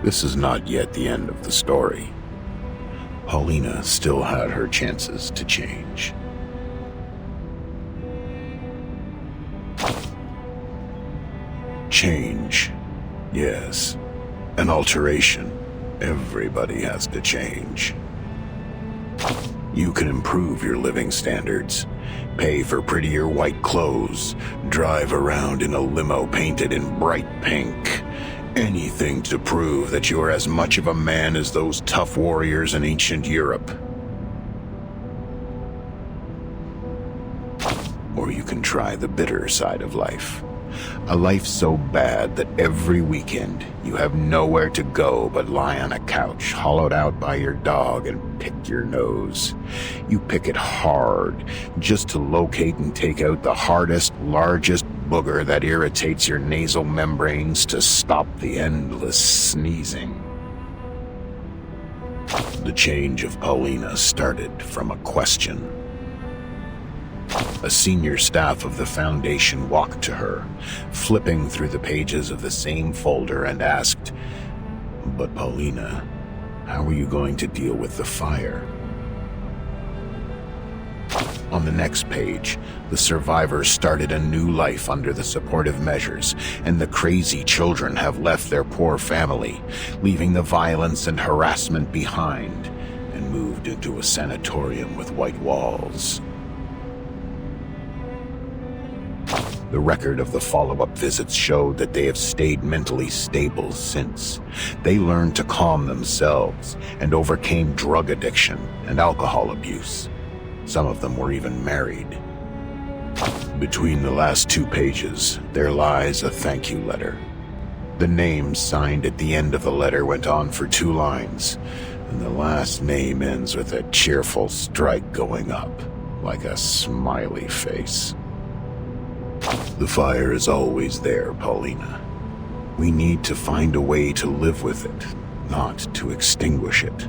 this is not yet the end of the story. Paulina still had her chances to change. Change. Yes. An alteration. Everybody has to change. You can improve your living standards, pay for prettier white clothes, drive around in a limo painted in bright pink. Anything to prove that you're as much of a man as those tough warriors in ancient Europe. Or you can try the bitter side of life. A life so bad that every weekend you have nowhere to go but lie on a couch hollowed out by your dog and pick your nose. You pick it hard just to locate and take out the hardest, largest booger that irritates your nasal membranes to stop the endless sneezing. The change of Paulina started from a question. A senior staff of the Foundation walked to her, flipping through the pages of the same folder, and asked, "But Paulina, how are you going to deal with the fire?" On the next page, the survivors started a new life under the supportive measures, and the crazy children have left their poor family, leaving the violence and harassment behind, and moved into a sanatorium with white walls. The record of the follow-up visits showed that they have stayed mentally stable since. They learned to calm themselves and overcame drug addiction and alcohol abuse. Some of them were even married. Between the last 2 pages, there lies a thank you letter. The name signed at the end of the letter went on for 2 lines, and the last name ends with a cheerful strike going up, like a smiley face. The fire is always there, Paulina. We need to find a way to live with it, not to extinguish it.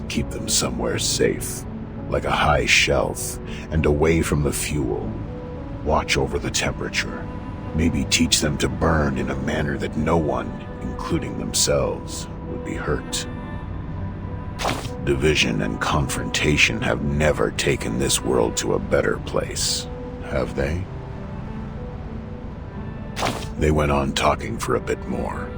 Keep them somewhere safe, like a high shelf, and away from the fuel. Watch over the temperature. Maybe teach them to burn in a manner that no one, including themselves, would be hurt. Division and confrontation have never taken this world to a better place, have they? They went on talking for a bit more,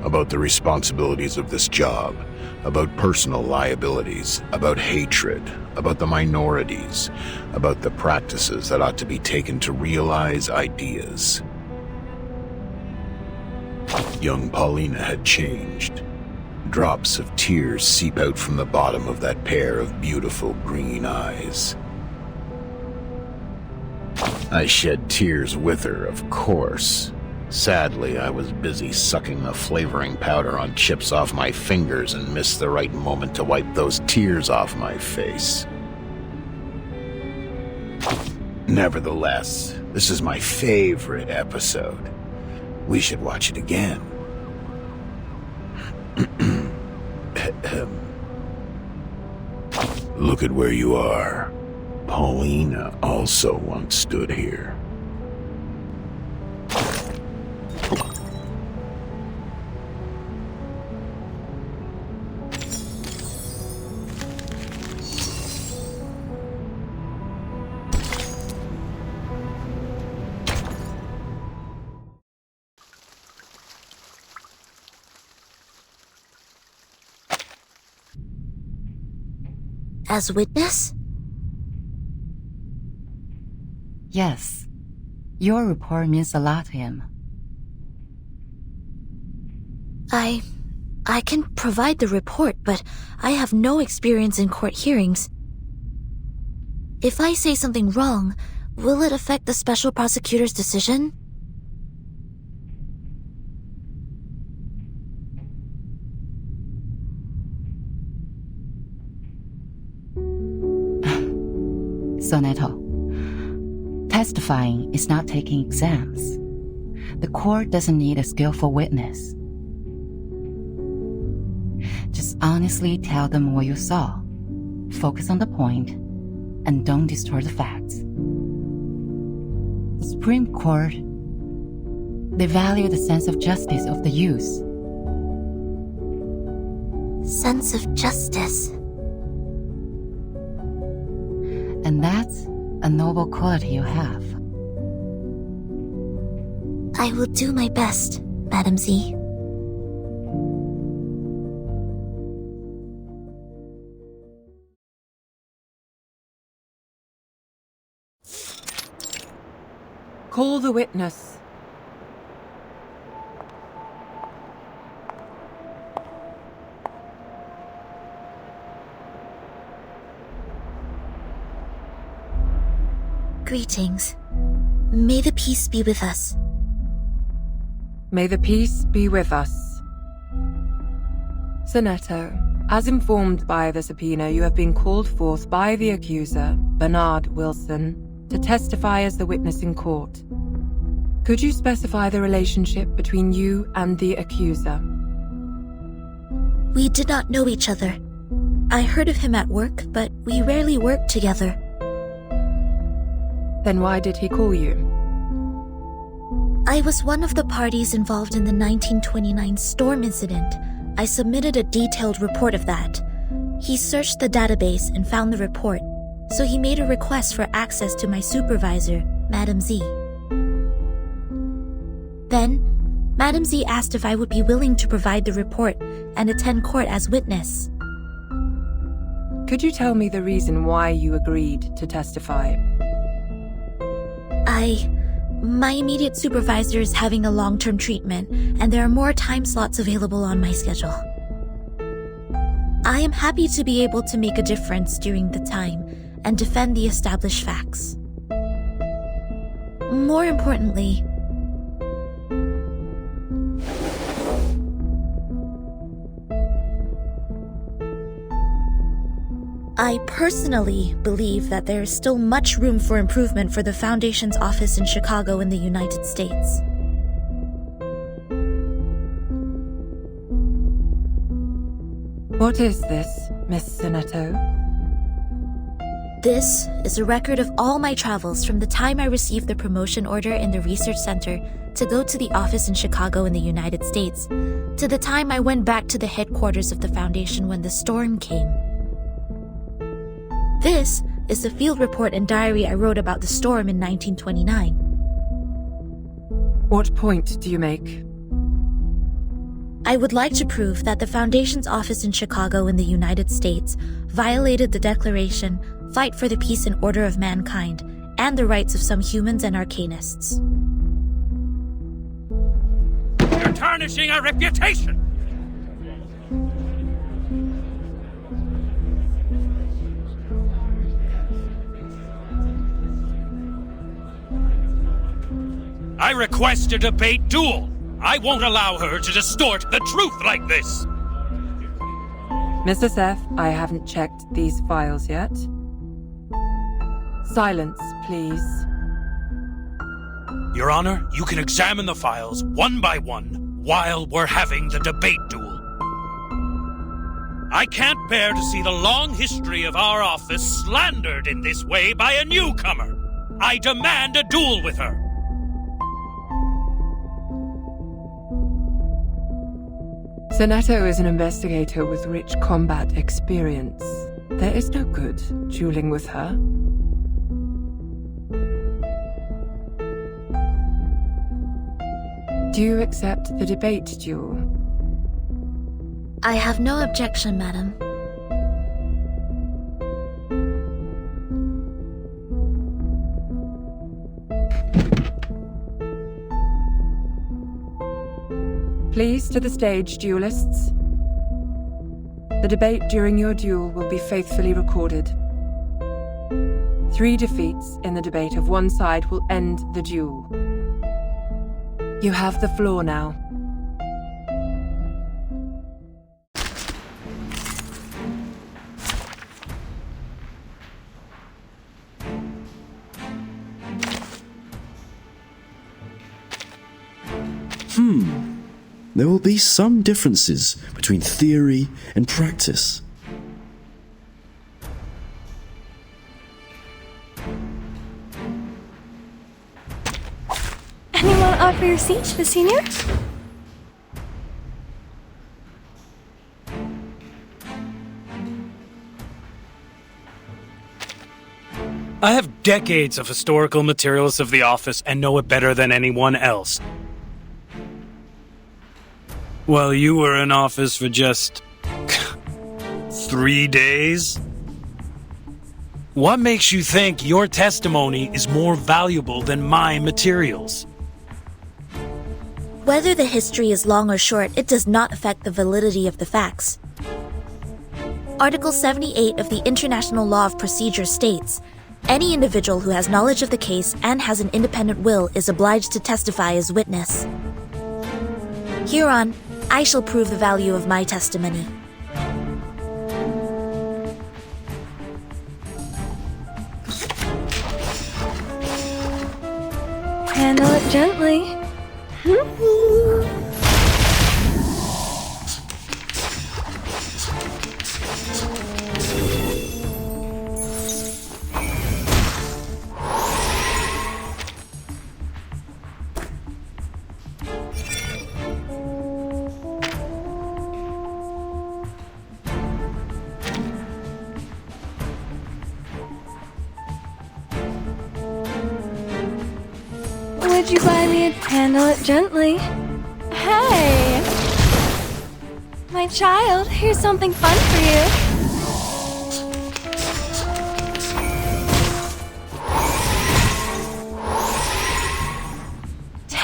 about the responsibilities of this job, about personal liabilities, about hatred, about the minorities, about the practices that ought to be taken to realize ideas. Young Paulina had changed. Drops of tears seep out from the bottom of that pair of beautiful green eyes. I shed tears with her, of course. Sadly, I was busy sucking the flavoring powder on chips off my fingers and missed the right moment to wipe those tears off my face. Nevertheless, this is my favorite episode. We should watch it again. Look at where you are. Paulina also once stood here. As witness? Yes. Your report means a lot to him. I can provide the report, but I have no experience in court hearings. If I say something wrong, will it affect the special prosecutor's decision? Soneto, testifying is not taking exams. The court doesn't need a skillful witness. Just honestly tell them what you saw. Focus on the point, and don't distort the facts. The Supreme Court, they value the sense of justice of the youth. Sense of justice. And that's a noble quality you have. I will do my best, Madam Z. Call the witness. Greetings. May the peace be with us. May the peace be with us. Soneto, as informed by the subpoena, you have been called forth by the accuser, Bernard Wilson, to testify as the witness in court. Could you specify the relationship between you and the accuser? We did not know each other. I heard of him at work, but we rarely worked together. Then why did he call you? I was one of the parties involved in the 1929 storm incident. I submitted a detailed report of that. He searched the database and found the report, so he made a request for access to my supervisor, Madam Z. Then, Madam Z asked if I would be willing to provide the report and attend court as witness. Could you tell me the reason why you agreed to testify? My immediate supervisor is having a long-term treatment, and there are more time slots available on my schedule. I am happy to be able to make a difference during the time and defend the established facts. More importantly, I personally believe that there is still much room for improvement for the Foundation's office in Chicago in the United States. What is this, Miss Sinetto? This is a record of all my travels from the time I received the promotion order in the research center to go to the office in Chicago in the United States, to the time I went back to the headquarters of the Foundation when the storm came. This is the field report and diary I wrote about the storm in 1929. What point do you make? I would like to prove that the Foundation's office in Chicago in the United States violated the Declaration, Fight for the Peace and Order of Mankind, and the rights of some humans and arcanists. You're tarnishing our reputation! I request a debate duel! I won't allow her to distort the truth like this! Mr. Seth, I haven't checked these files yet. Silence, please. Your Honor, you can examine the files one by one while we're having the debate duel. I can't bear to see the long history of our office slandered in this way by a newcomer. I demand a duel with her. Sinetto is an investigator with rich combat experience. There is no good dueling with her. Do you accept the debate duel? I have no objection, madam. Please to the stage, duelists. The debate during your duel will be faithfully recorded. 3 defeats in the debate of one side will end the duel. You have the floor now. There will be some differences between theory and practice. Anyone offer your seat to the senior? I have decades of historical materials of the office and know it better than anyone else. Well, you were in office for just 3 days? What makes you think your testimony is more valuable than my materials? Whether the history is long or short, it does not affect the validity of the facts. Article 78 of the International Law of Procedure states, any individual who has knowledge of the case and has an independent will is obliged to testify as witness. Hereon, I shall prove the value of my testimony. Handle it gently. Would you buy me a handle it gently? Hey! My child, here's something fun for you.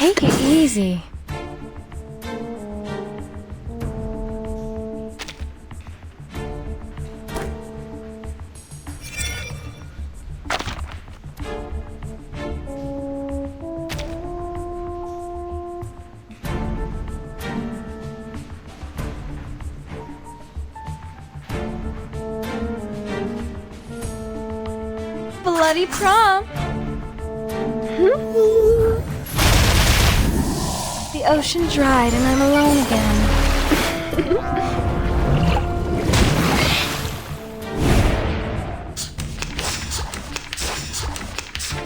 Take it easy. Bloody prom. The ocean dried and I'm alone again.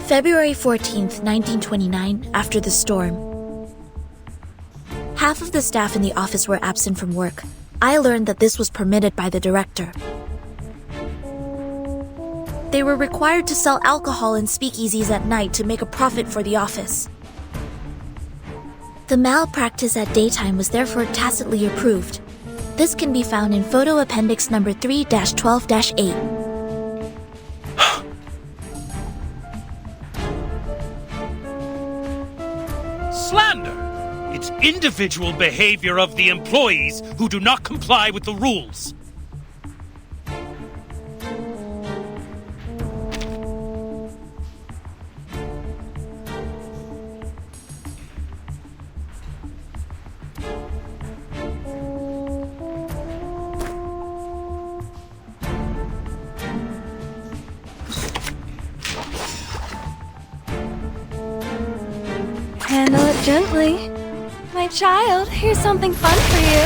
February 14th, 1929, after the storm. Half of the staff in the office were absent from work. I learned that this was permitted by the director. They were required to sell alcohol in speakeasies at night to make a profit for the office. The malpractice at daytime was therefore tacitly approved. This can be found in photo appendix number 3-12-8. Slander! It's individual behavior of the employees who do not comply with the rules. Handle it gently. My child, here's something fun for you.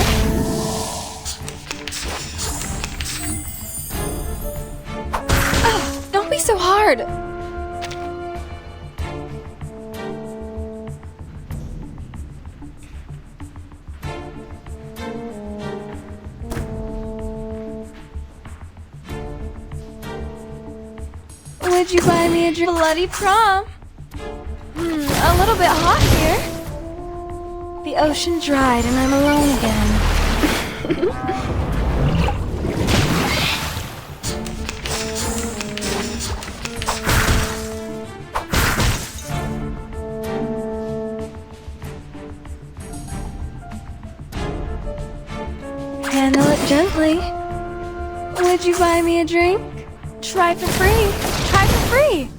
Oh, don't be so hard. Would you buy me a bloody prom? A little bit hot here. The ocean dried and I'm alone again. Handle it gently. Would you buy me a drink? Try for free. Try for free.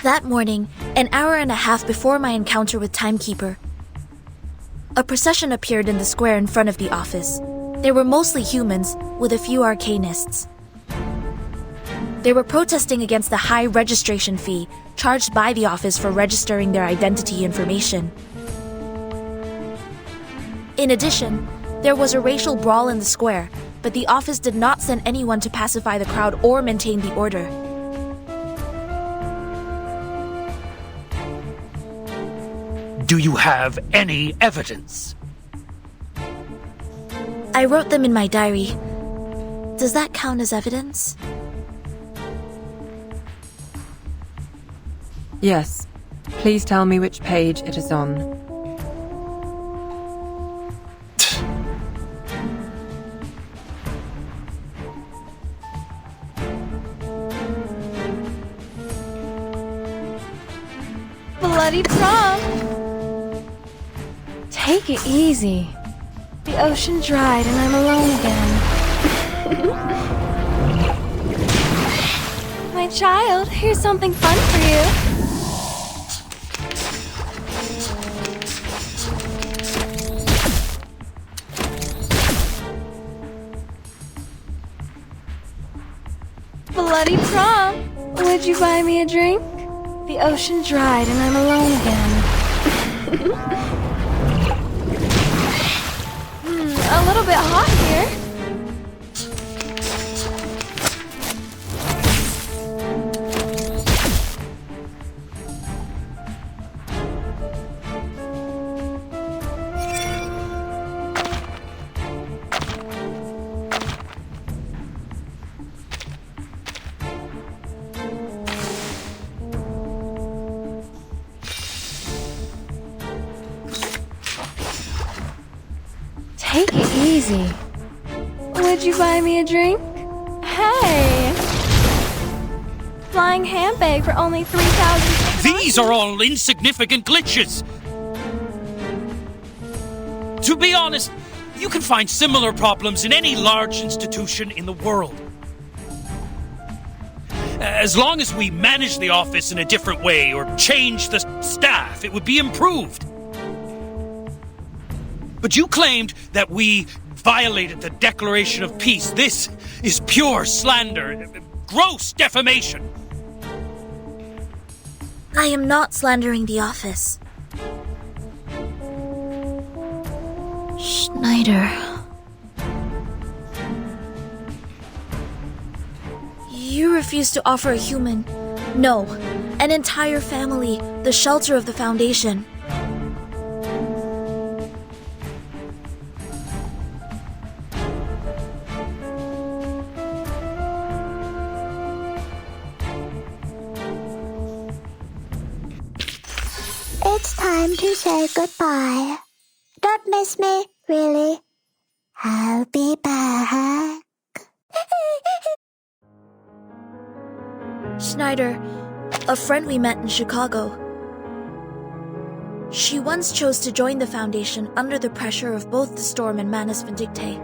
That morning, an hour and a half before my encounter with Timekeeper, a procession appeared in the square in front of the office. They were mostly humans, with a few arcanists. They were protesting against the high registration fee charged by the office for registering their identity information. In addition, there was a racial brawl in the square, but the office did not send anyone to pacify the crowd or maintain the order. Do you have any evidence? I wrote them in my diary. Does that count as evidence? Yes. Please tell me which page it is on. Bloody prom! Take it easy. The ocean dried and I'm alone again. My child, here's something fun for you. Bloody prom! Would you buy me a drink? The ocean dried and I'm alone again. A little bit hot here. Take it easy. Would you buy me a drink? Hey! flying handbag for only 3,000. These are all insignificant glitches. To be honest, you can find similar problems in any large institution in the world. As long as we manage the office in a different way or change the staff, it would be improved. But you claimed that we violated the Declaration of Peace. This is pure slander, gross defamation. I am not slandering the office. Schneider. You refuse to offer a human, no, an entire family, the shelter of the Foundation. It's time to say goodbye. Don't miss me, really. I'll be back. Schneider, a friend we met in Chicago. She once chose to join the Foundation under the pressure of both the Storm and Manus Vindictae.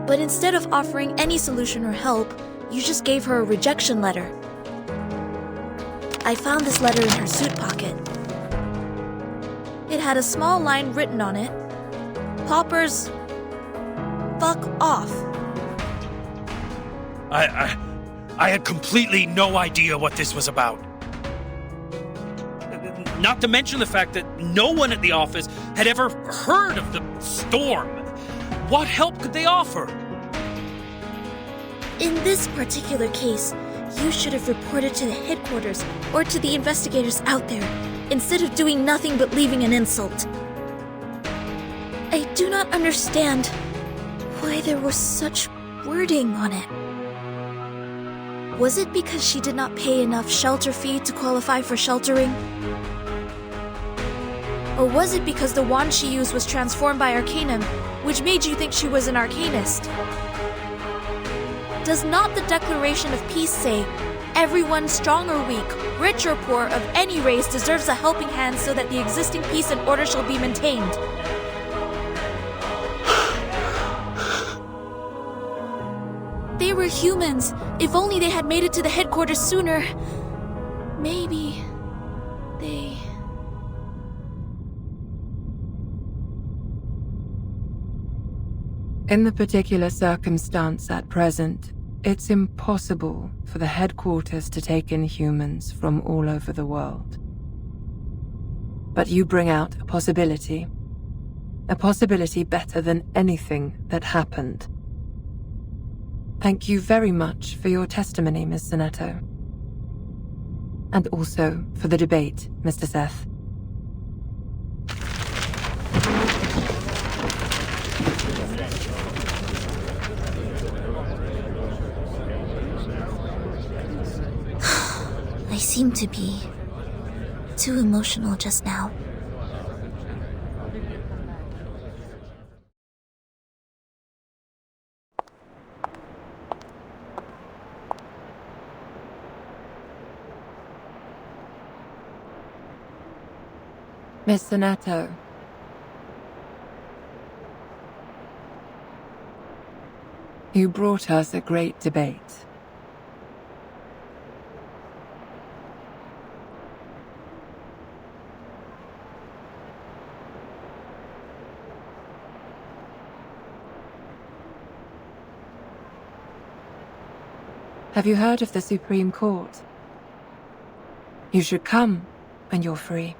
But instead of offering any solution or help, you just gave her a rejection letter. I found this letter in her suit pocket. It had a small line written on it. Poppers, fuck off. I had completely no idea what this was about. Not to mention the fact that no one at the office had ever heard of the Storm. What help could they offer? In this particular case, you should have reported to the headquarters or to the investigators out there, instead of doing nothing but leaving an insult. I do not understand why there was such wording on it. Was it because she did not pay enough shelter fee to qualify for sheltering? Or was it because the wand she used was transformed by Arcanum, which made you think she was an Arcanist? Does not the Declaration of Peace say, everyone, strong or weak, rich or poor, of any race deserves a helping hand so that the existing peace and order shall be maintained? They were humans. If only they had made it to the headquarters sooner. Maybe they... In the particular circumstance at present, it's impossible for the headquarters to take in humans from all over the world. But you bring out a possibility better than anything that happened. Thank you very much for your testimony, Ms. Zanetto. And also for the debate, Mr. Seth. I seem to be too emotional just now. Miss Zanetto. You brought us a great debate. Have you heard of the Supreme Court? You should come when you're free.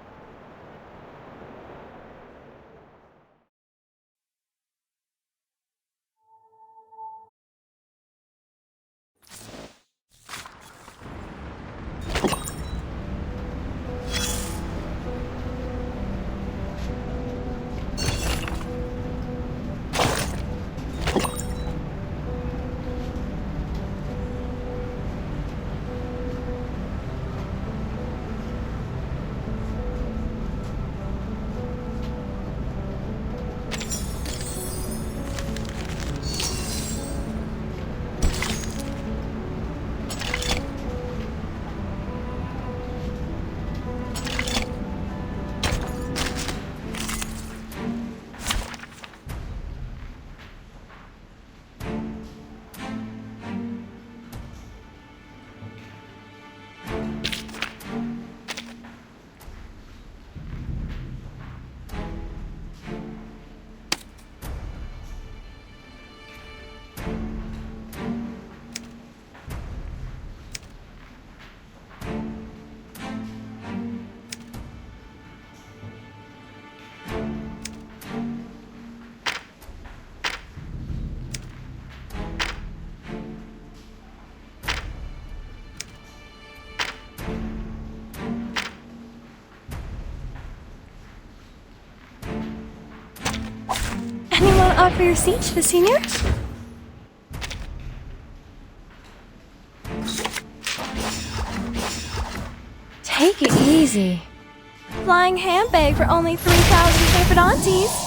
offer your seat to the senior? Take it easy. Flying handbag for only 3,000 Serpentantes.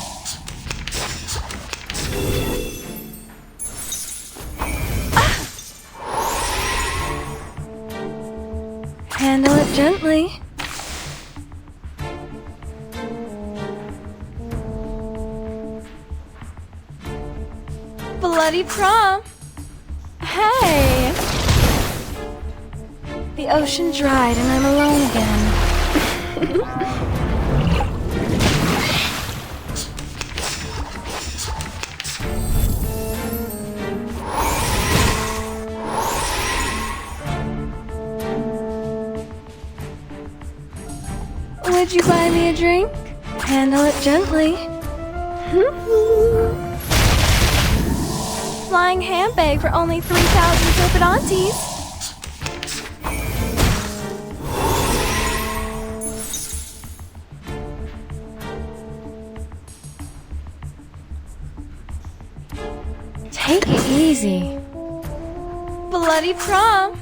Handle it gently. Bloody prom. Hey! The ocean dried and I'm alone again. Would you buy me a drink? Handle it gently. Flying handbag for only 3,000 Serpentantes. Take it easy. Bloody prom.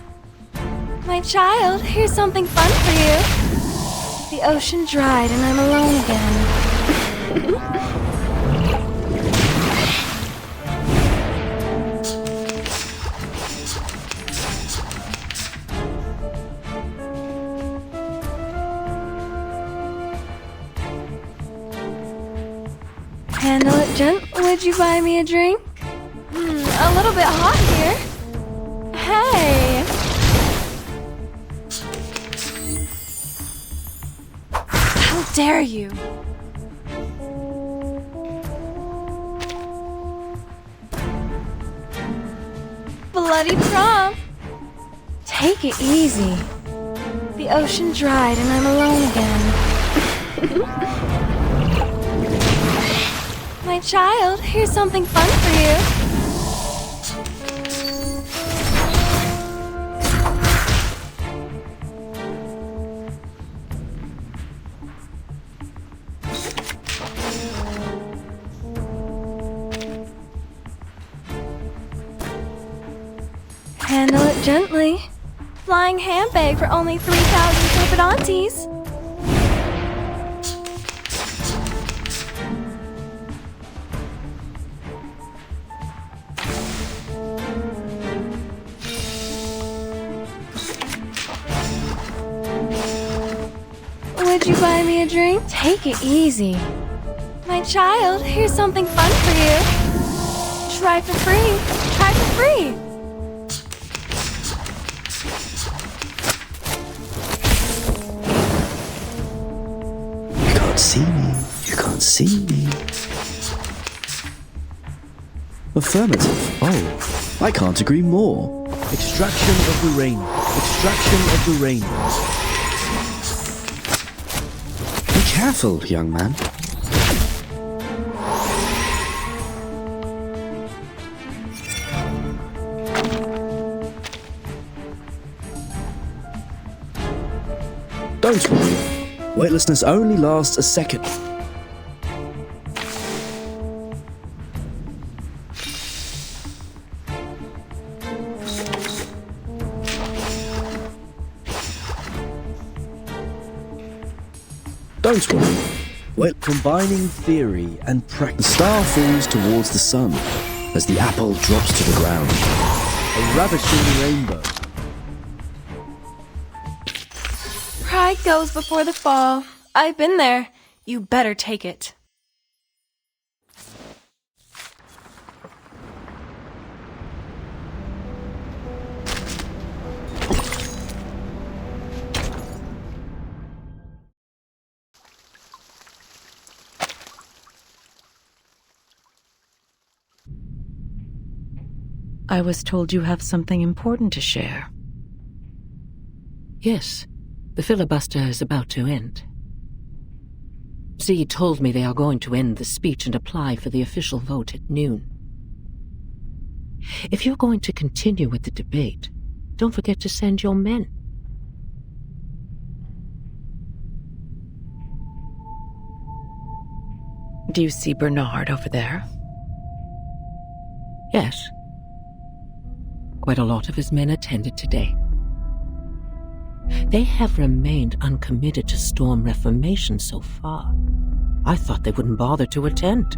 My child, here's something fun for you. The ocean dried and I'm alone again. Handle it gently. Would you buy me a drink? A little bit hot here. Hey! How dare you? Bloody prom. Take it easy. The ocean dried and I'm alone again. My child, here's something fun for you. Handle it gently. Flying handbag for only 3,000 Serpentantes. Would you buy me a drink? Take it easy. My child, here's something fun for you. Try for free. Try for free. You can't see me. You can't see me. Affirmative. Oh, I can't agree more. Extraction of the rain. Extraction of the rain. Be careful, young man. Don't worry. Weightlessness only lasts a second. Don't worry. Wait, combining theory and practice. The star falls towards the sun as the apple drops to the ground. A ravishing rainbow. Pride goes before the fall. I've been there. You better take it. I was told you have something important to share. Yes, the filibuster is about to end. Z told me they are going to end the speech and apply for the official vote at noon. If you're going to continue with the debate, don't forget to send your men. Do you see Bernard over there? Yes. Quite a lot of his men attended today. They have remained uncommitted to Storm Reformation so far. I thought they wouldn't bother to attend.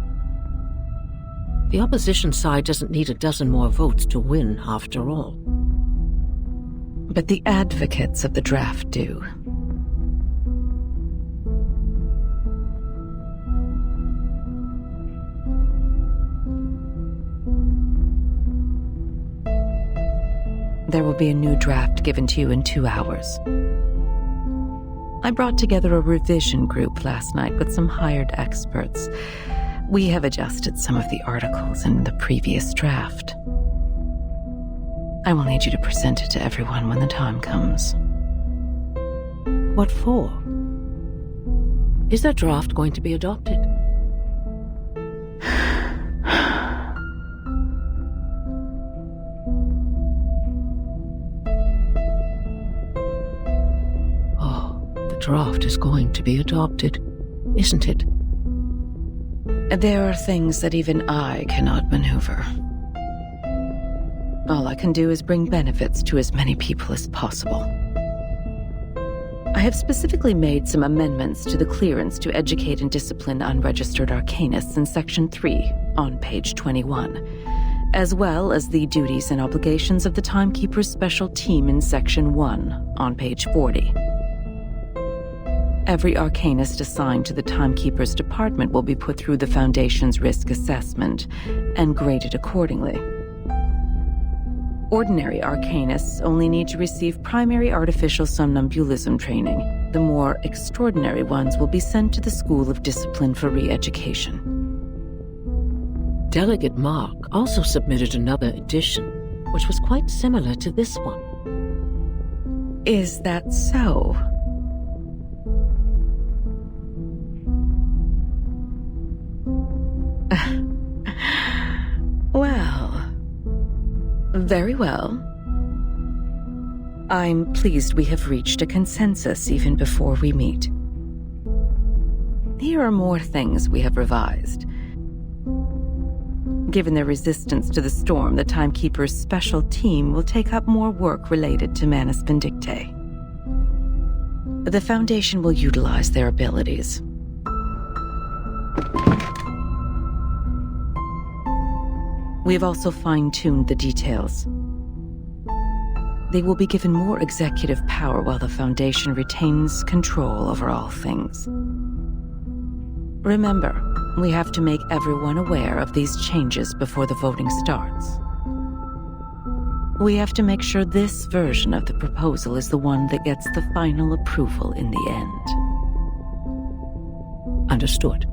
The opposition side doesn't need a dozen more votes to win, after all. But the advocates of the draft do. There will be a new draft given to you in 2 hours. I brought together a revision group last night with some hired experts. We have adjusted some of the articles in the previous draft. I will need you to present it to everyone when the time comes. What for? Is that draft going to be adopted? Draft is going to be adopted, isn't it? There are things that even I cannot maneuver. All I can do is bring benefits to as many people as possible. I have specifically made some amendments to the clearance to educate and discipline unregistered arcanists in Section 3 on page 21, as well as the duties and obligations of the Timekeeper's Special Team in Section 1 on page 40. Every arcanist assigned to the Timekeeper's department will be put through the Foundation's risk assessment and graded accordingly. Ordinary arcanists only need to receive primary artificial somnambulism training. The more extraordinary ones will be sent to the School of Discipline for re-education. Delegate Mark also submitted another edition, which was quite similar to this one. Is that so? Well, very well. I'm pleased we have reached a consensus even before we meet. Here are more things we have revised. Given their resistance to the storm, the Timekeeper's special team will take up more work related to Manus Vindictae. The Foundation will utilize their abilities. We have also fine-tuned the details. They will be given more executive power while the Foundation retains control over all things. Remember, we have to make everyone aware of these changes before the voting starts. We have to make sure this version of the proposal is the one that gets the final approval in the end. Understood.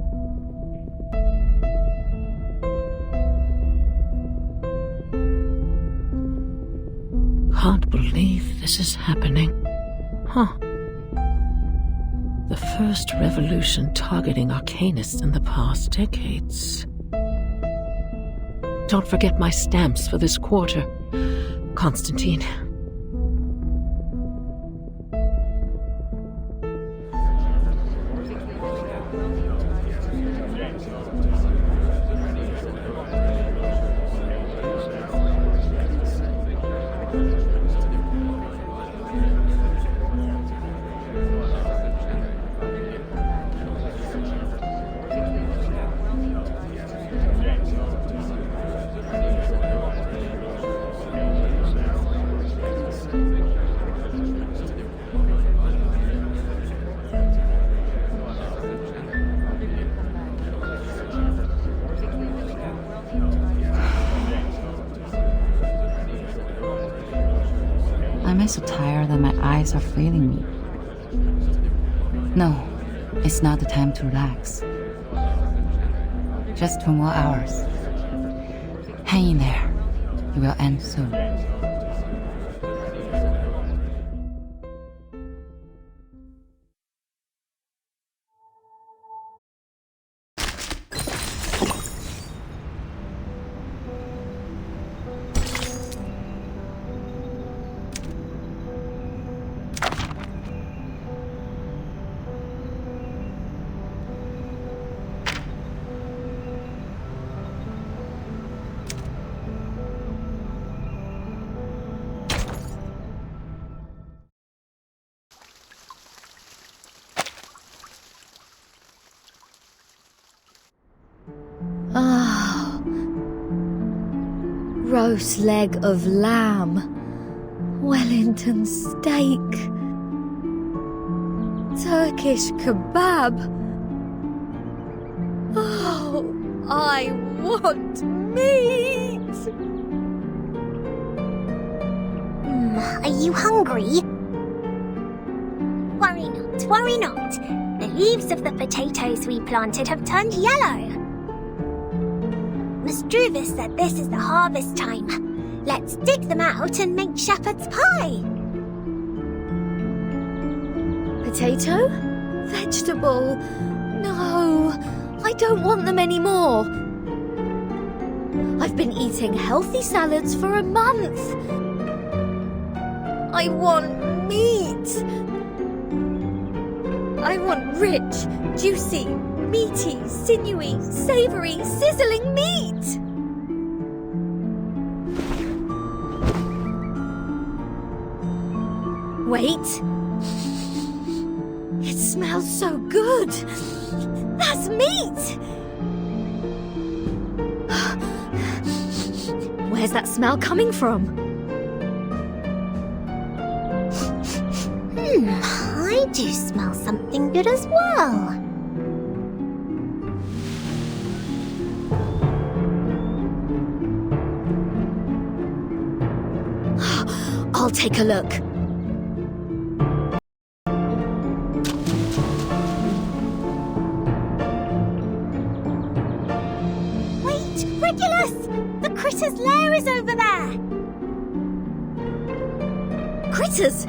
Can't believe this is happening. Huh. The first revolution targeting arcanists in the past decades. Don't forget my stamps for this quarter, Constantine. Am I so tired that my eyes are failing me? No, it's not the time to relax. Just 2 more hours. Hang in there. It will end soon. roast leg of lamb, Wellington steak, Turkish kebab. Oh, I want meat! Are you hungry? Worry not. The leaves of the potatoes we planted have turned yellow. Miss Druvis said this is the harvest time. Let's dig them out and make shepherd's pie. Potato? Vegetable? No, I don't want them anymore. I've been eating healthy salads for a month. I want meat. I want rich, juicy, meaty, sinewy, savory, sizzling meat. Wait. It smells so good. That's meat. Where's that smell coming from? I do smell something good as well. I'll take a look. Wait, Regulus! The critter's lair is over there! Critters?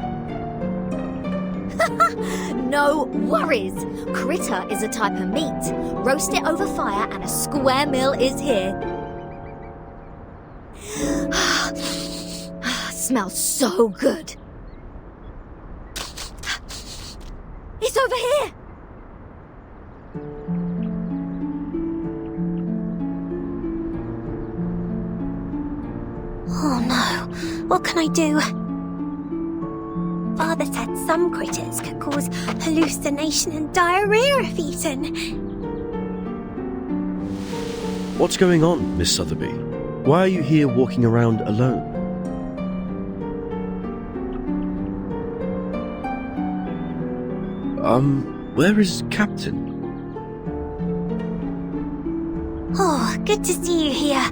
No worries. Critter is a type of meat. Roast it over fire and a square meal is here. Smells so good. It's over here. Oh no, what can I do? Father said some critters could cause hallucination and diarrhea if eaten. What's going on, Miss Sotheby? Why are you here walking around alone? Where is Captain? Oh, good to see you here.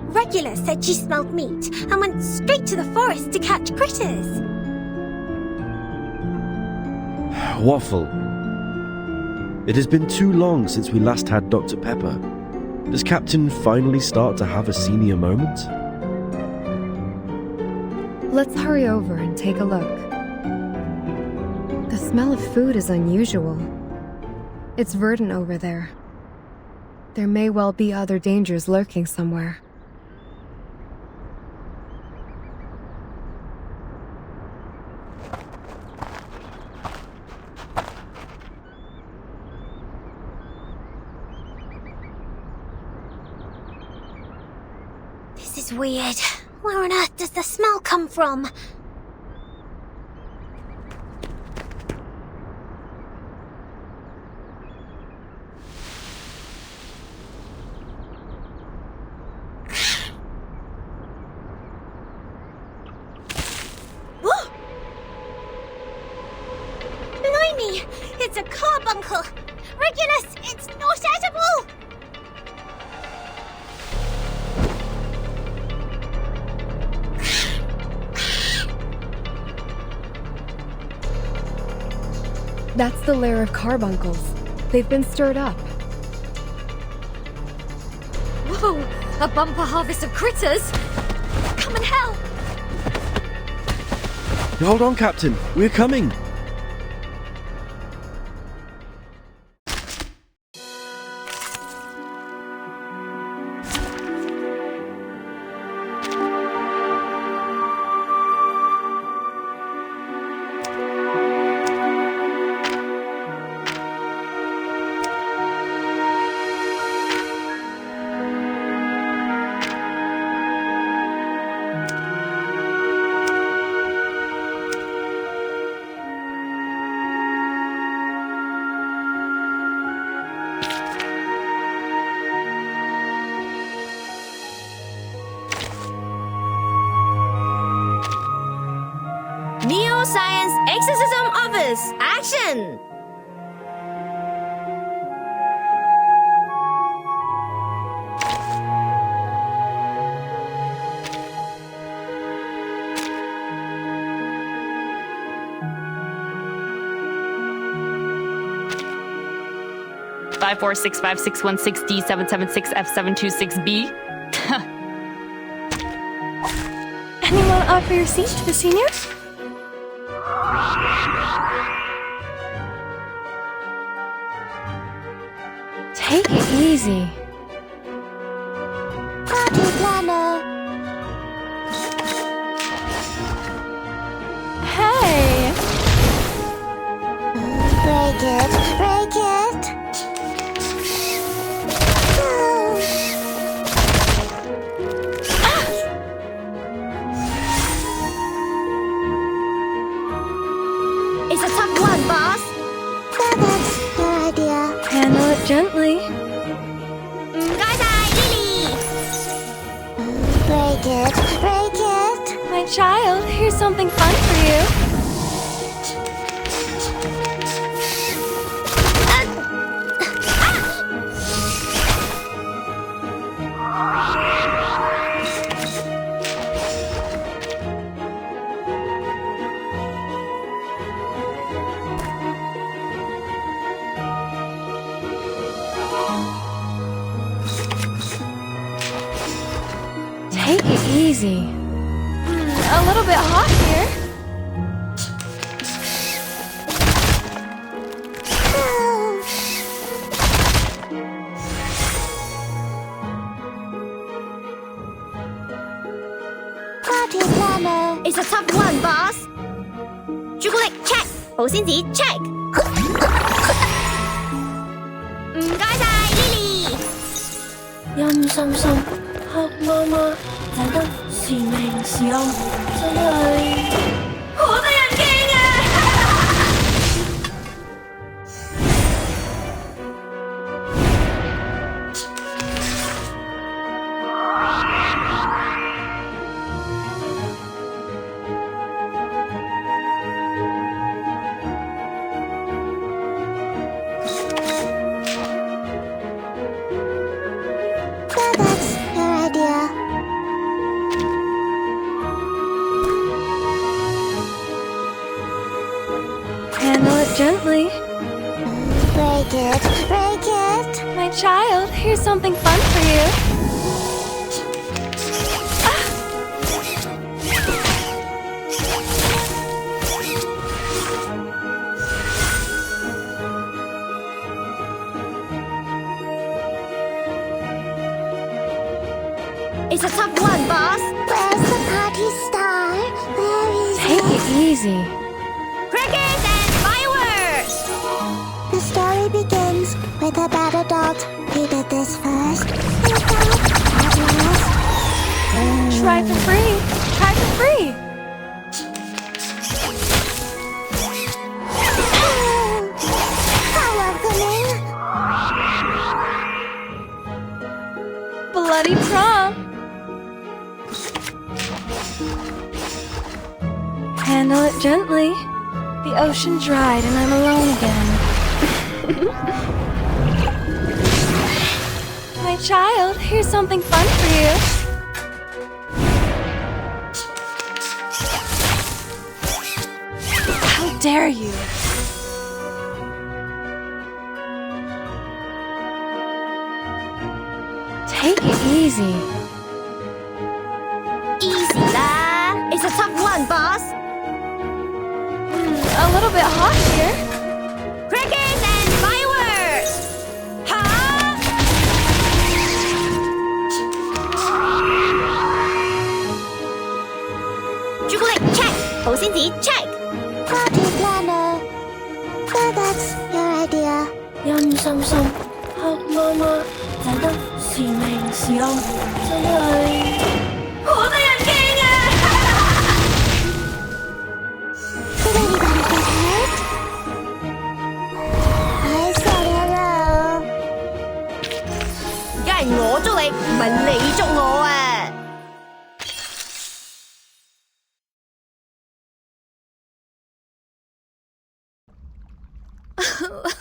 Regulus said she smelled meat and went straight to the forest to catch critters. Waffle. It has been too long since we last had Dr. Pepper. Does Captain finally start to have a senior moment? Let's hurry over and take a look. The smell of food is unusual. It's verdant over there. There may well be other dangers lurking somewhere. This is weird. Where on earth does the smell come from? Blimey! It's a carbuncle! Regulus, it's not edible! That's the lair of carbuncles. They've been stirred up. Whoa! A bumper harvest of critters! Come and help! Hold on, Captain. We're coming. Social Science Exorcism Office. Action! Five 4 6 5 6 1 6 D 7 7 6 F 7 2 6 B. Anyone offer your seat to the seniors? Take it easy. Party planner. Hey! Break it, break it. It's a tough one, boss. That's your idea. Handle it gently. Break it, break it. My child, here's something fun for you. Take it easy. A little bit hot here. Party planner. It's a tough one, boss. 朱古力 check， 保鮮紙 check。唔該晒 Lily。陰森森，黑麻麻，睇得時明時暗，真係好得人驚啊！That's your idea. Handle it gently. Break it, break it. My child, here's something fun for you. It's a tough one, boss. Where's the party star? Where is Take it? it easy. Crickets and fireworks. The story begins with a bad adult. He did this first. And got at last. Try for free. Try for free. How welcoming. Bloody prom. Handle it gently. The ocean dried and I'm alone again. My child, here's something fun for you. How dare you? Take it easy. Easy lah. It's a tough one, boss. A little bit hot here. Crickets and fireworks. Ha! Chocolate check. 保鮮紙 check. Party planner. So that's your idea. 陰森森，黑麻麻，睇得時明時暗，真係好得人驚啊！ Did anybody get hurt? I said hello. 梗係我捉你，唔係你捉我啊！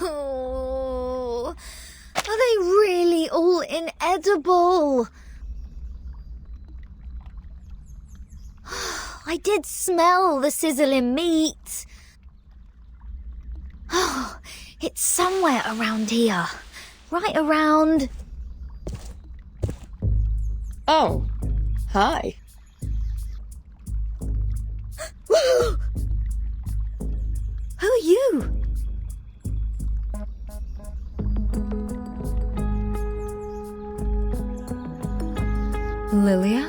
Oh, are they really all inedible? I did smell the sizzling meat. Oh, it's somewhere around here. Right around... Oh, hi. Who are you? Lilia?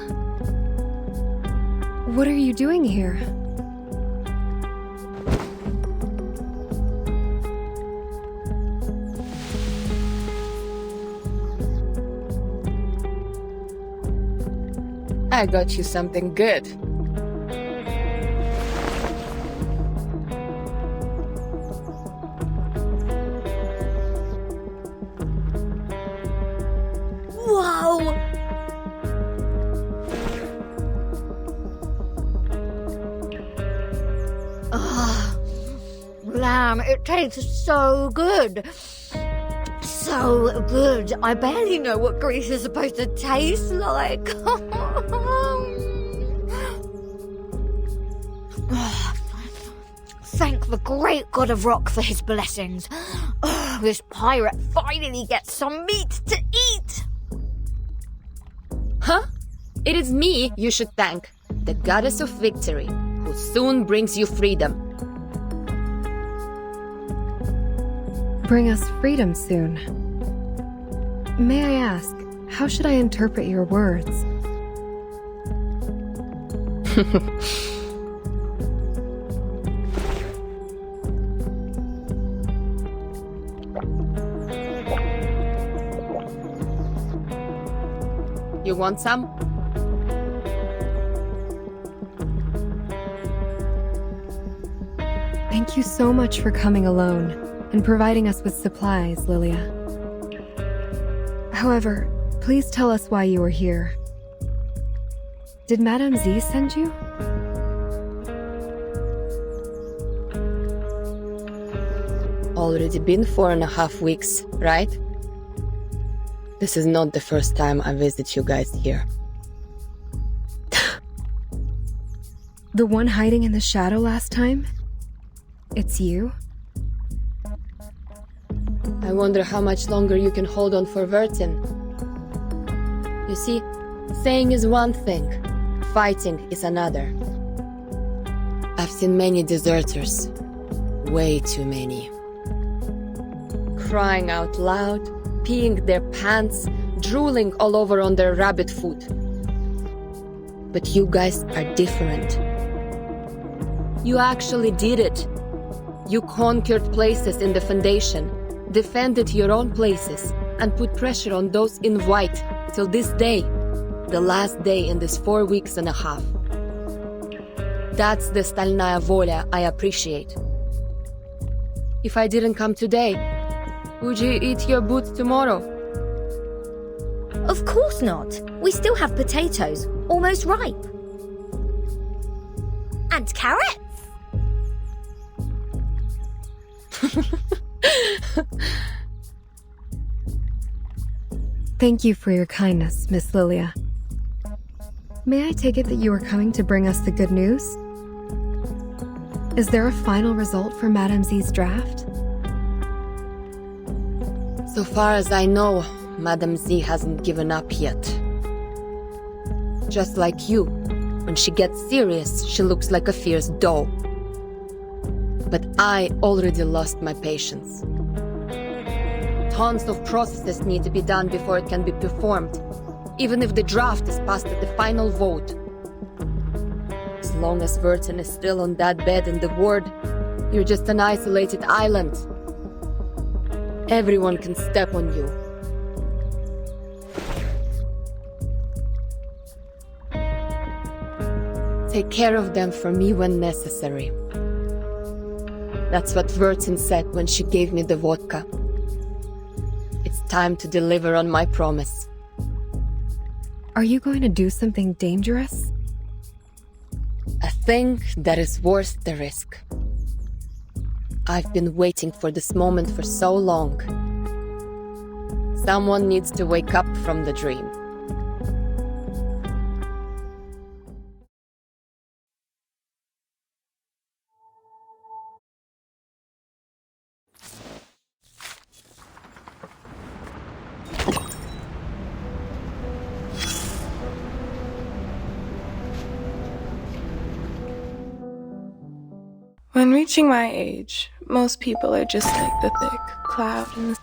What are you doing here? I got you something good. Whoa! Lamb, it tastes so good. So good. I barely know what grease is supposed to taste like. Thank the great god of rock for his blessings. This pirate finally gets some meat to eat. Huh? It is me you should thank, the goddess of victory, who soon brings you freedom. Bring us freedom soon. May I ask, how should I interpret your words? You want some? Thank you so much for coming alone and providing us with supplies, Lilia. However, please tell us why you are here. Did Madame Z send you? Already been 4.5 weeks, right? This is not the first time I visit you guys here. The one hiding in the shadow last time? It's you? I wonder how much longer you can hold on for Vertin. You see, saying is one thing, fighting is another. I've seen many deserters. Way too many. Crying out loud, peeing their pants, drooling all over on their rabbit food. But you guys are different. You actually did it. You conquered places in the Foundation, defended your own places, and put pressure on those in white till this day, the last day in this 4.5 weeks. That's the Stalnaya Volia I appreciate. If I didn't come today, would you eat your boots tomorrow? Of course not. We still have potatoes, almost ripe. And carrots. Thank you for your kindness, Miss Lilia. May I take it that you are coming to bring us the good news? Is there a final result for Madame Z's draft? So far as I know, Madame Z hasn't given up yet. Just like you, when she gets serious, she looks like a fierce doe. But I already lost my patience. Tons of processes need to be done before it can be performed, even if the draft is passed at the final vote. As long as Vertin is still on that bed in the ward, you're just an isolated island. Everyone can step on you. Take care of them for me when necessary. That's what Vertin said when she gave me the vodka. It's time to deliver on my promise. Are you going to do something dangerous? A thing that is worth the risk. I've been waiting for this moment for so long. Someone needs to wake up from the dream. When reaching my age, most people are just like the thick cloud in the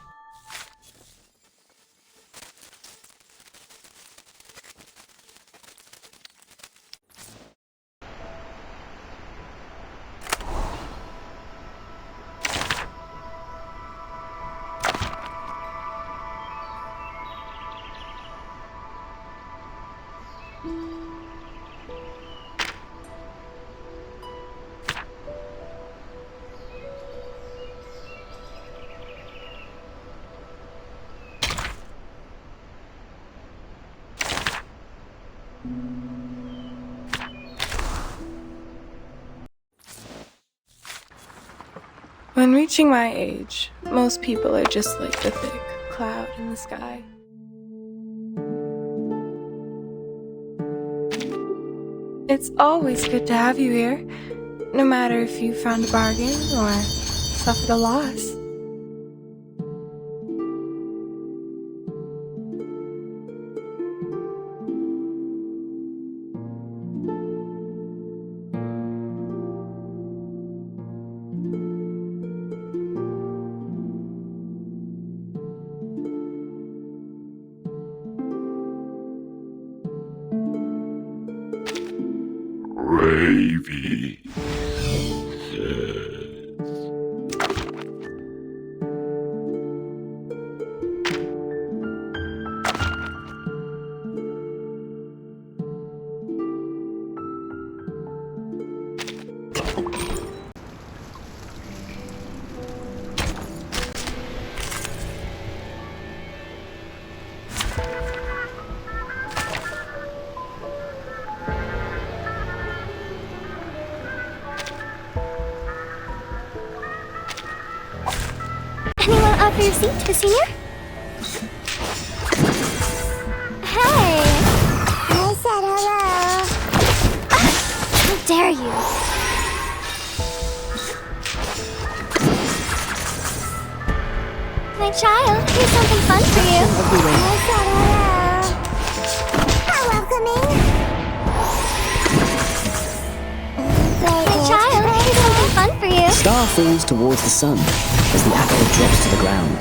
When reaching my age, most people are just like the thick cloud in the sky. It's always good to have you here, no matter if you found a bargain or suffered a loss. Gravy. Anyone offer your seat to the senior? Hey! I said hello. How dare you? My child, here's something fun for you. I said hello. How welcoming. My child, here's something fun for you. Star falls towards the sun as the apple drops to the ground.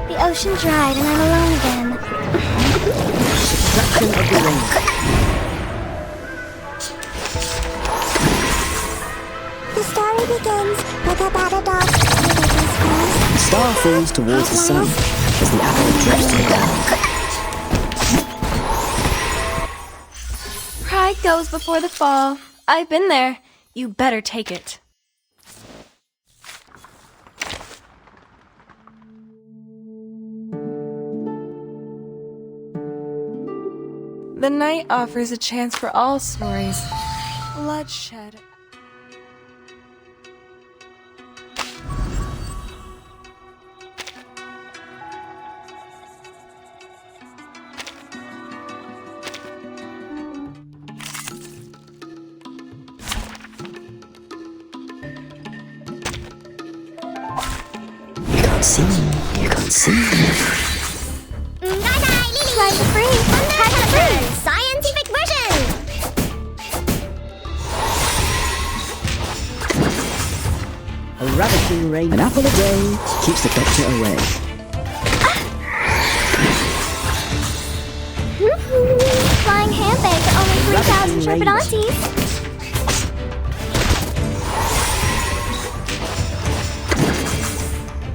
The ocean dried and I'm alone again. Subtraction of the rain. The story begins with a battle dog. The star falls towards the sun as the apple drops to the ground. Pride goes before the fall. I've been there. You better take it. The night offers a chance for all stories. Bloodshed. You can't see me. You can't see me. Try to free. Scientific version. A ravishing rain. An apple a day keeps the doctor away. Flying handbag for only 3,000 Trepidantes.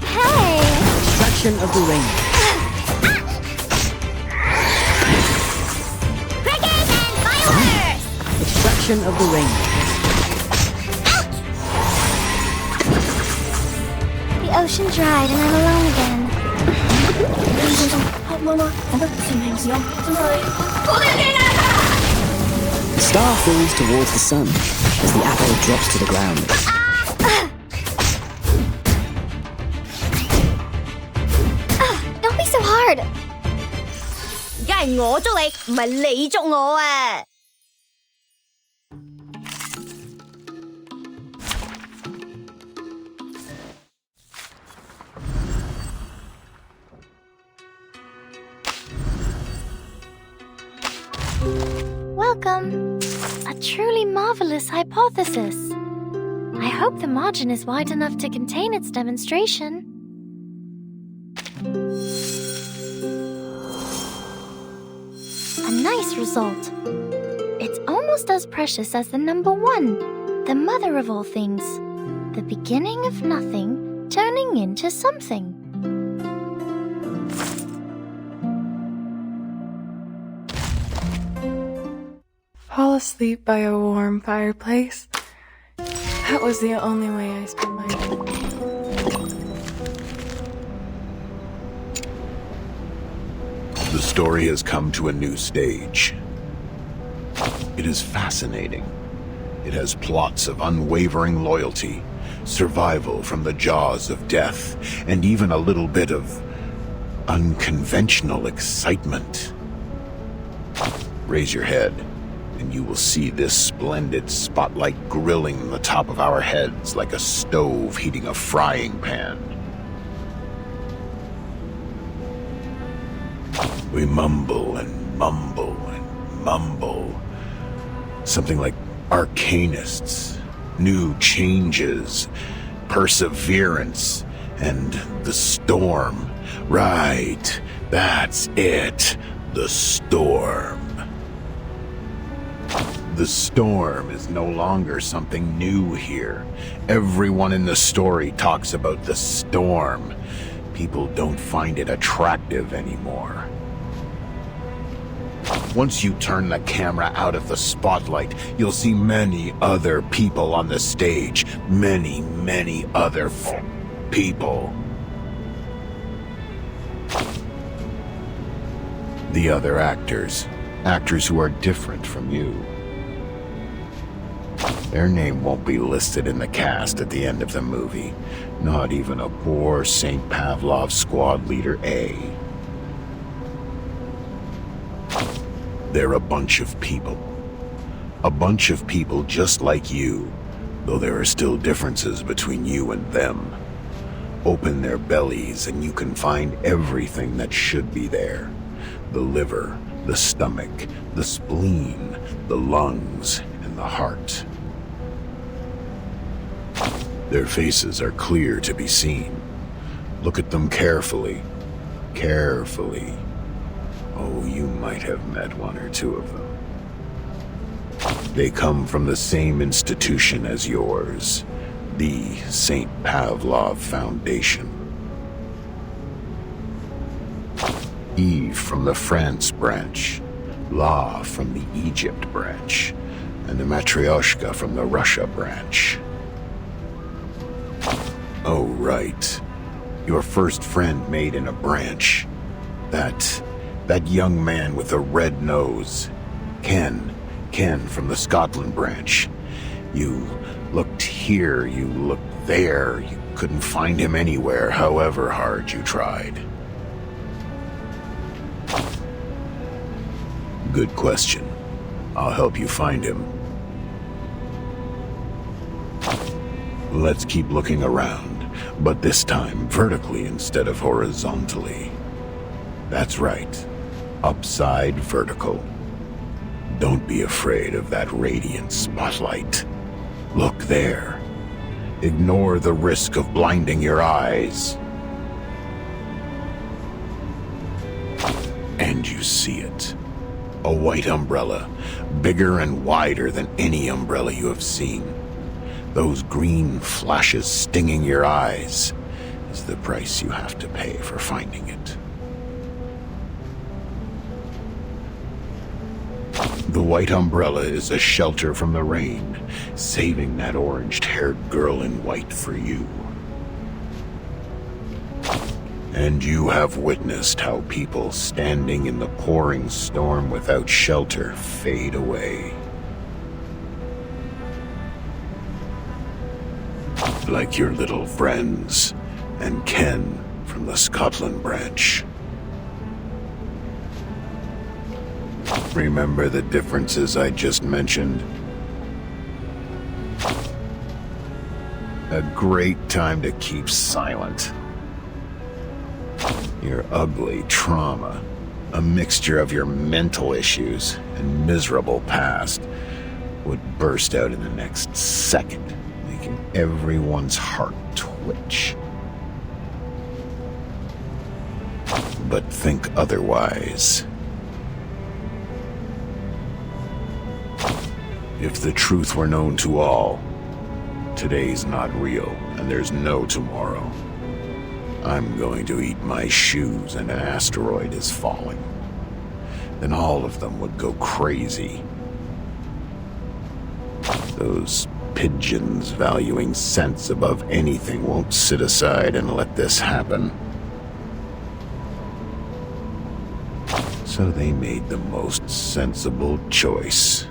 Hey! Extraction of the rain. Crickets and fireworks! Extraction of the rain. The ocean dried and I'm alone again. The star falls towards the sun as the apple drops to the ground. Don't be so hard. 梗係我捉你，唔係你捉我啊！ Welcome. A truly marvelous hypothesis. I hope the margin is wide enough to contain its demonstration. A nice result. It's almost as precious as the number 1, the mother of all things. The beginning of nothing turning into something. Fall asleep by a warm fireplace. That was the only way I spent my night. The story has come to a new stage. It is fascinating. It has plots of unwavering loyalty, survival from the jaws of death, and even a little bit of unconventional excitement. Raise your head, and you will see this splendid spotlight grilling the top of our heads like a stove heating a frying pan. We mumble and mumble and mumble. Something like arcanists, new changes, perseverance, and the storm. Right, that's it, the storm. The storm is no longer something new here. Everyone in the story talks about the storm. People don't find it attractive anymore. Once you turn the camera out of the spotlight, you'll see many other people on the stage. Many, many other people. The other actors. Actors who are different from you. Their name won't be listed in the cast at the end of the movie. Not even a poor St. Pavlov Squad Leader A. They're a bunch of people. A bunch of people just like you, though there are still differences between you and them. Open their bellies and you can find everything that should be there. The liver, the stomach, the spleen, the lungs, and the heart. Their faces are clear to be seen. Look at them carefully. Carefully. Oh, you might have met one or two of them. They come from the same institution as yours, the St. Pavlov Foundation. Eve from the France branch, La from the Egypt branch, and the Matryoshka from the Russia branch. Oh, right. Your first friend made in a branch. That young man with the red nose. Ken from the Scotland branch. You looked here, you looked there. You couldn't find him anywhere, however hard you tried. Good question. I'll help you find him. Let's keep looking around, but this time vertically instead of horizontally. That's right. Upside vertical. Don't be afraid of that radiant spotlight. Look there. Ignore the risk of blinding your eyes. And you see it. A white umbrella, bigger and wider than any umbrella you have seen. Those green flashes stinging your eyes is the price you have to pay for finding it. The white umbrella is a shelter from the rain, saving that orange-haired girl in white for you. And you have witnessed how people standing in the pouring storm without shelter fade away. Like your little friends, and Ken from the Scotland branch. Remember the differences I just mentioned? A great time to keep silent. Your ugly trauma, a mixture of your mental issues and miserable past, would burst out in the next second, making everyone's heart twitch. But think otherwise. If the truth were known to all, today's not real, and there's no tomorrow. I'm going to eat my shoes and an asteroid is falling. Then all of them would go crazy. Those pigeons valuing sense above anything won't sit aside and let this happen. So they made the most sensible choice.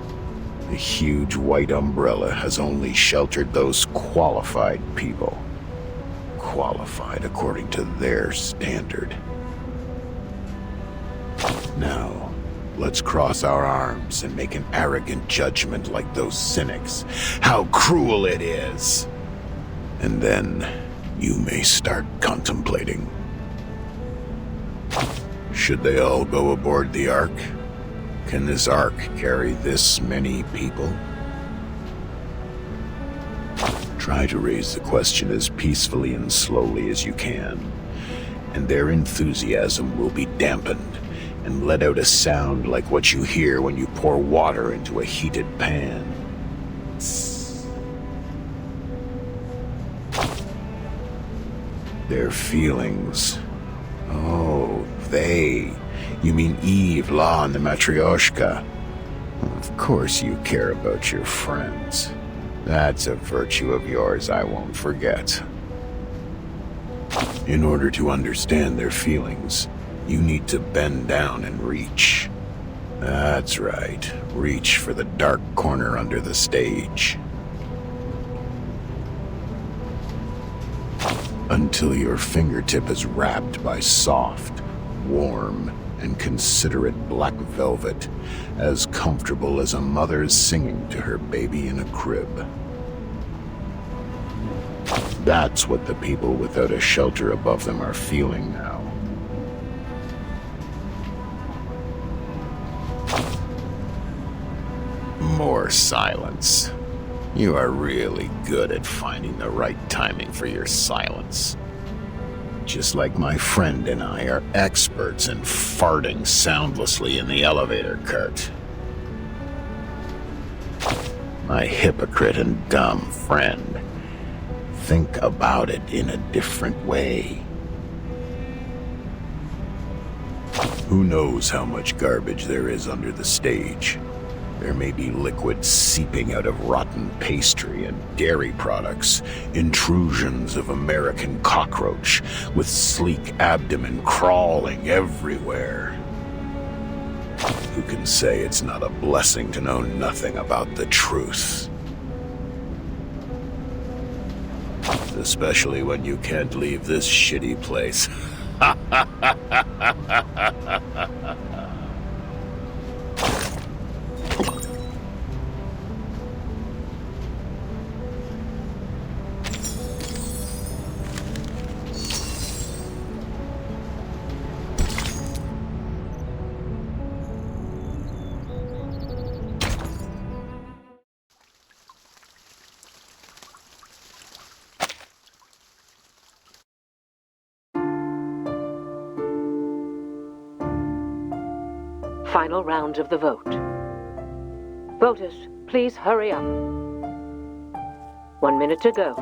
The huge white umbrella has only sheltered those qualified people. Qualified according to their standard. Now, let's cross our arms and make an arrogant judgment like those cynics. How cruel it is! And then you may start contemplating. Should they all go aboard the Ark? Can this Ark carry this many people? Try to raise the question as peacefully and slowly as you can, and their enthusiasm will be dampened and let out a sound like what you hear when you pour water into a heated pan. Their feelings. Oh, they. You mean Eve, La, and the Matryoshka. Of course you care about your friends. That's a virtue of yours I won't forget. In order to understand their feelings, you need to bend down and reach. That's right, reach for the dark corner under the stage. Until your fingertip is wrapped by soft, warm, and considerate black velvet, as comfortable as a mother's singing to her baby in a crib. That's what the people without a shelter above them are feeling now. More silence. You are really good at finding the right timing for your silence. Just like my friend and I are experts in farting soundlessly in the elevator cart. My hypocrite and dumb friend. Think about it in a different way. Who knows how much garbage there is under the stage? There may be liquid seeping out of rotten pastry and dairy products, intrusions of American cockroach with sleek abdomen crawling everywhere. Who can say it's not a blessing to know nothing about the truth? Especially when you can't leave this shitty place. Final round of the vote. Voters, please hurry up. 1 minute to go.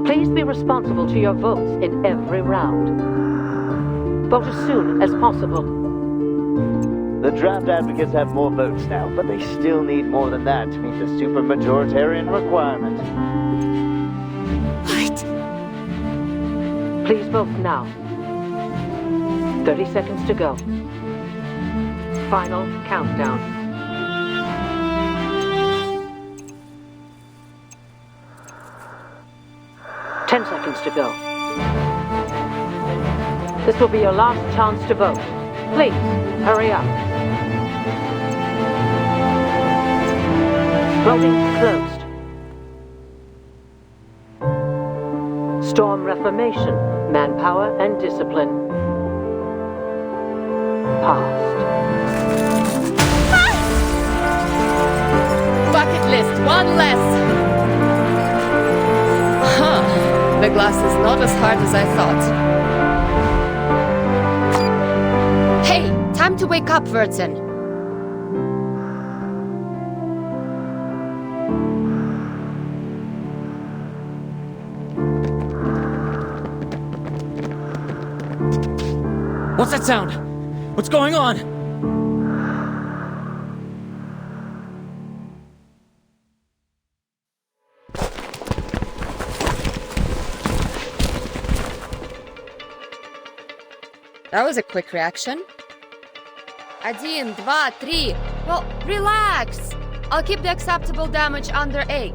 Please be responsible to your votes in every round. Vote as soon as possible. The draft advocates have more votes now, but they still need more than that to meet the supermajoritarian requirement. Please vote now. 30 seconds to go. Final countdown. 10 seconds to go. This will be your last chance to vote. Please, hurry up. Voting closed. Storm Reformation, Manpower and Discipline. Passed. Bucket list, one less. Huh. The glass is not as hard as I thought. Hey, time to wake up, Vertin. What's that sound? What's going on? That was a quick reaction. 1, 2, 3. Well, relax. I'll keep the acceptable damage under 8.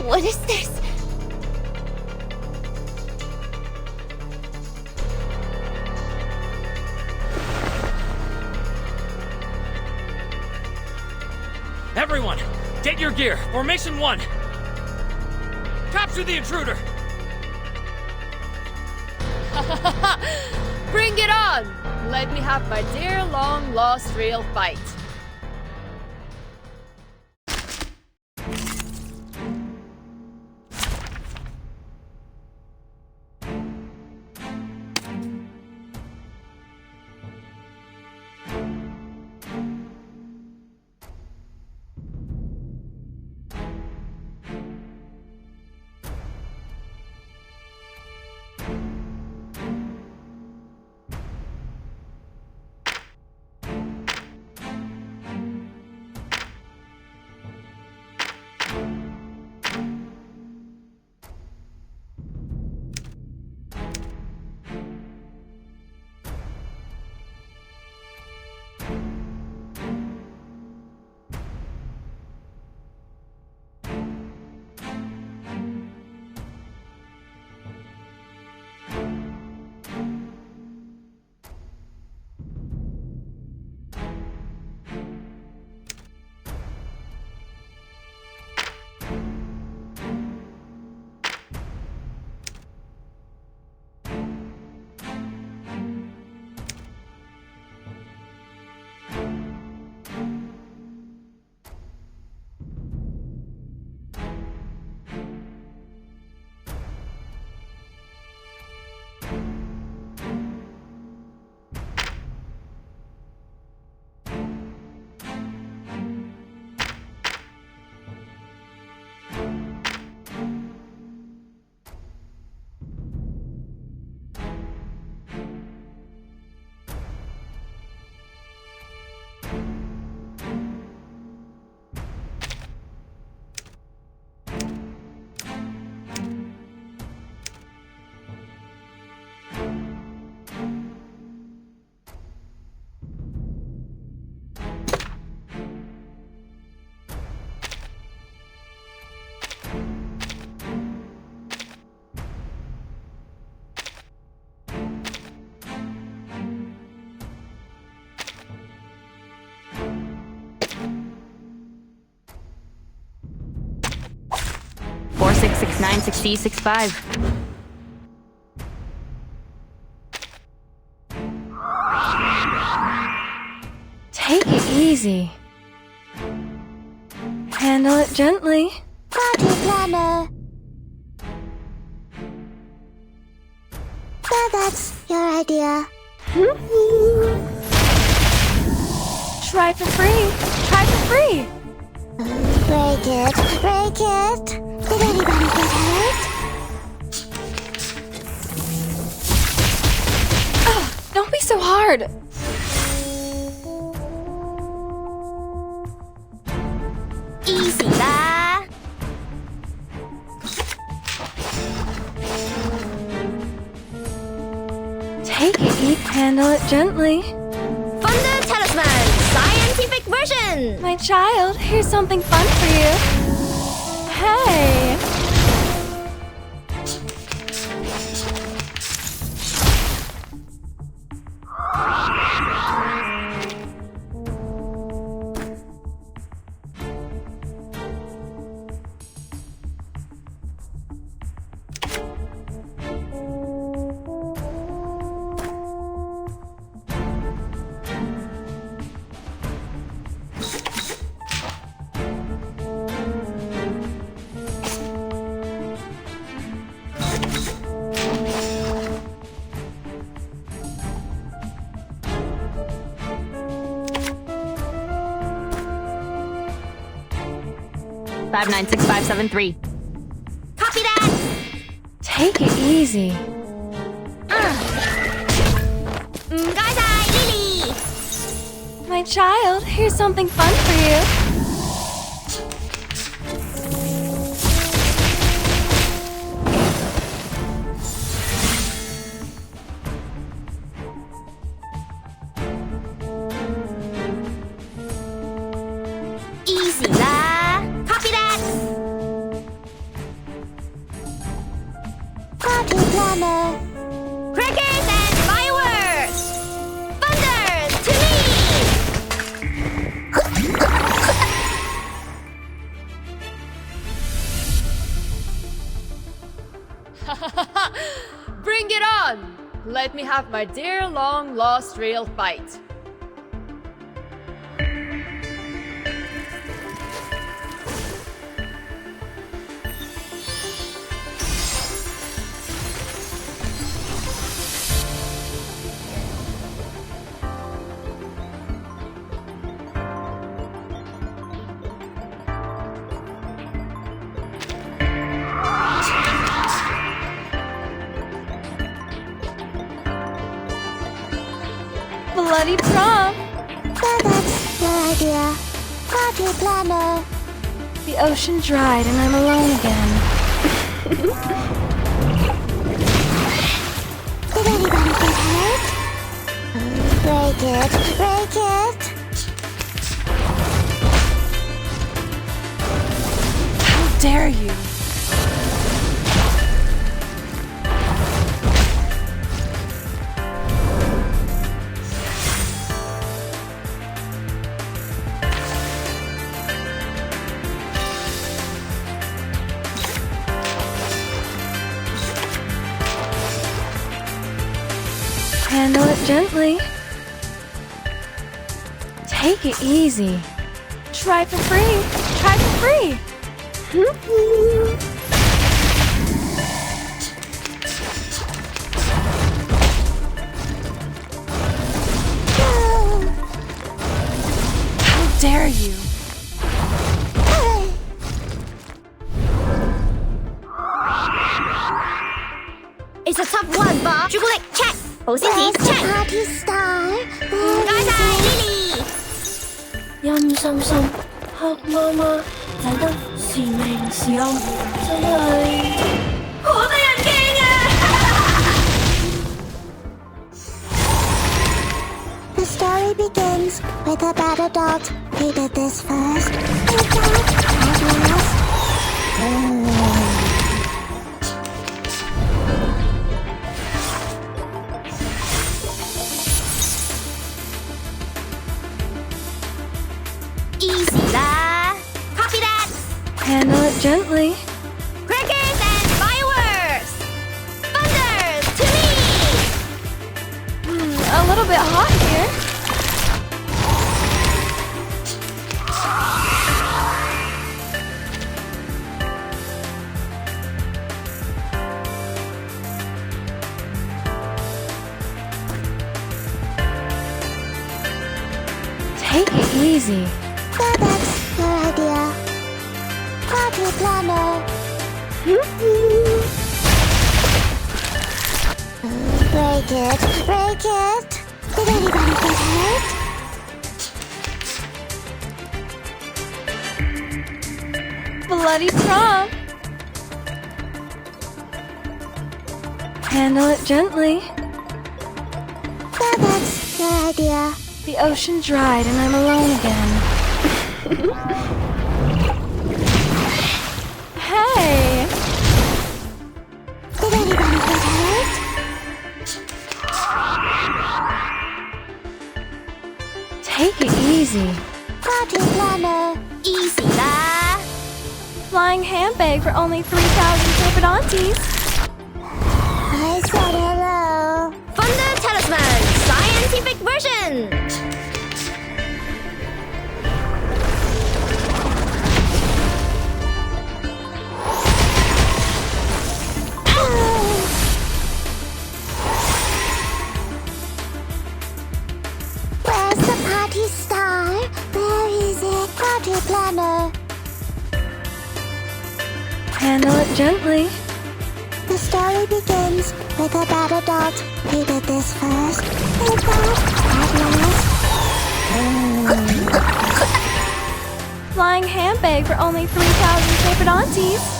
What is this? Everyone, get your gear. Formation 1. Capture the intruder. Bring it on! Let me have my dear long-lost real fight. Four, 6, 6, 9, 6, D, 6, 5. Take it easy. Handle it gently. Party planner. So that's your idea. Try for free. Try for free. Break it. Break it. Did anybody get hurt? Don't be so hard. Easy lah. Take it easy. Handle it gently. Thunder Talisman, scientific version. diversion! My child, here's something fun for you. Hey! Five nine six five seven three. Copy that! Take it easy. Guys, Lily! My child, here's something fun for you. Easy lah! Copy that! Party planner. Crickets and fireworks! Thunder to me! Bring it on! Let me have my dear long-lost real fight. Bloody prom! That's your idea. Party planner. The ocean dried and I'm alone again. Did anybody get hurt? Break it, break it. How dare you! Handle it gently. Take it easy. Try for free. Try for free. How dare you! It's a tough one, Bob. 朱古力 check， 保鮮紙 check。 Party star. 唔該晒 Lily。陰森森，黑媽媽，睇得時明時暗，真係好得人驚啊！ The story begins with a bad adult. He did this first. And that at last. Easy lah. Copy that. Handle it gently. Crickets and fireworks. Thunder to me. A little bit hot here. Take it easy. That's your idea. Party planner. Break it, break it. Did anybody get hurt? Bloody prom. Handle it gently. That's your idea. The ocean dried and I'm alone again. Hey! Did anybody get hurt? Take it easy. Party planner. Easy lah. Flying handbag for only 3,000 Serpidontes. I said hello. Thunder Talisman, scientific version. Where's the party star? Where is it? Party planner. Handle it gently. The story begins with a bad adult who did this first. And that at last. Flying handbag for only 3,000 Serpidontes.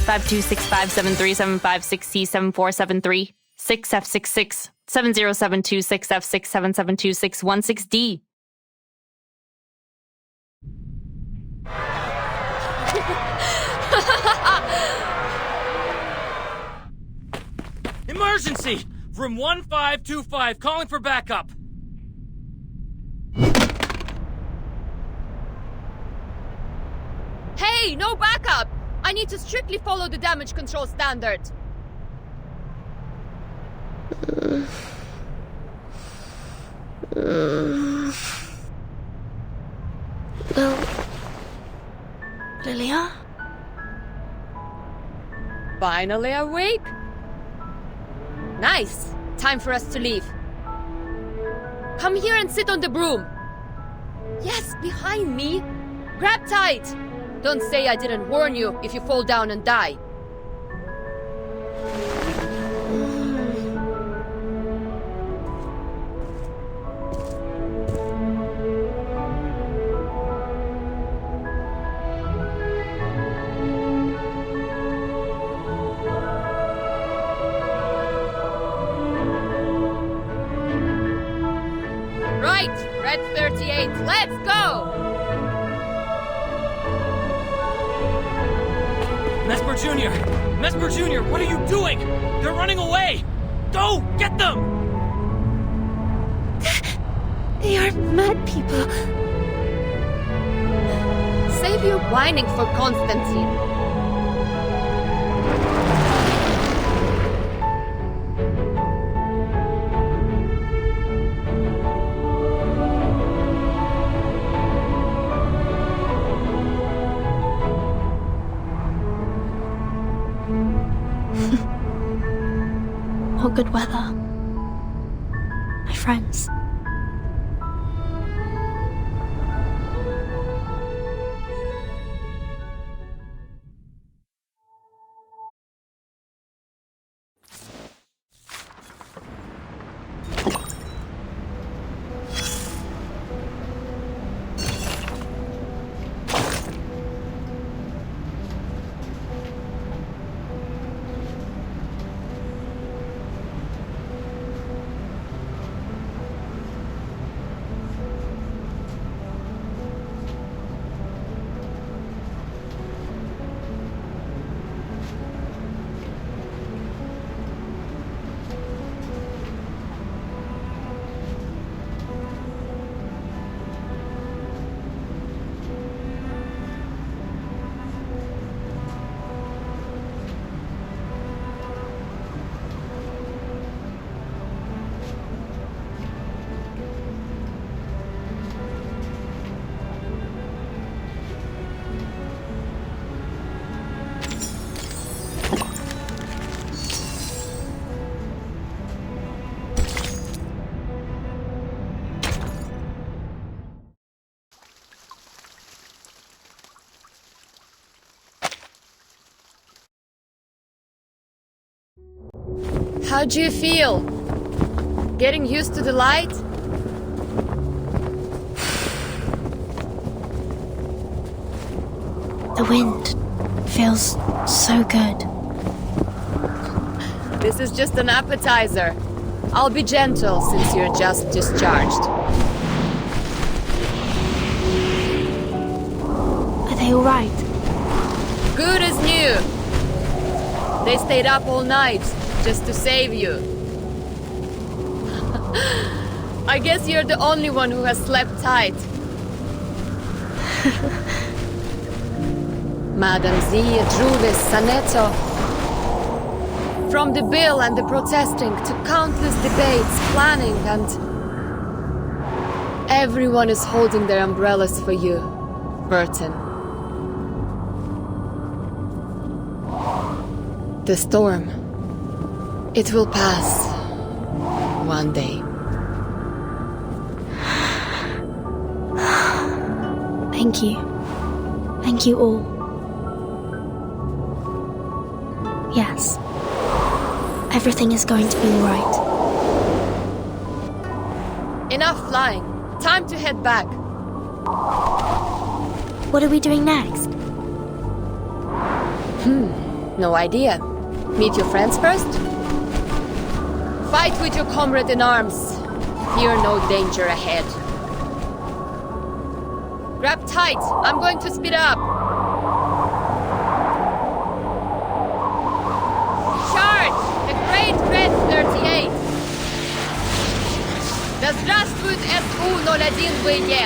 Five 2657375607473 6F66 7072 Emergency! Room 1525, calling for backup. Hey, no backup! I need to strictly follow the damage control standard. No. Lilia? Finally awake? Nice. Time for us to leave. Come here and sit on the broom. Yes, behind me. Grab tight. Don't say I didn't warn you if you fall down and die. Right, Red 38, let's go! Mesmer Jr.! Mesmer Jr., what are you doing? They're running away! Go! Get them! They are mad people. Save your whining for Constantine. All good weather. My friends. How do you feel? Getting used to the light? The wind feels so good. This is just an appetizer. I'll be gentle since you're just discharged. Are they all right? Good as new. They stayed up all night just to save you. I guess you're the only one who has slept tight. Madam Z, Druvis, Saneto. From the bill and the protesting to countless debates, planning, and everyone is holding their umbrellas for you, Burton. The storm, it will pass one day. Thank you. Thank you all. Yes. Everything is going to be all right. Enough flying. Time to head back. What are we doing next? No idea. Meet your friends first? Fight with your comrade in arms. Fear no danger ahead. Grab tight. I'm going to speed up. Charge! The Great Red 38! Да здравствует СУ-01ВЕ!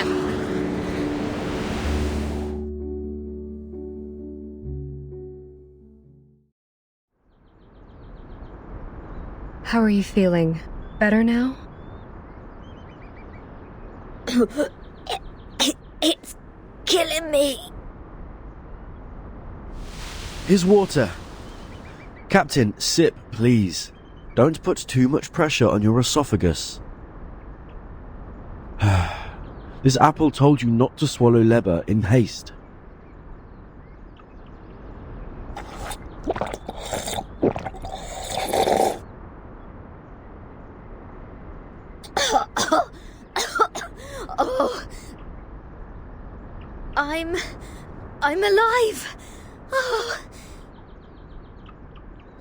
How are you feeling? Better now? It's killing me. Here's water. Captain, sip, please. Don't put too much pressure on your esophagus. This apple told you not to swallow leber in haste. Oh, I'm alive.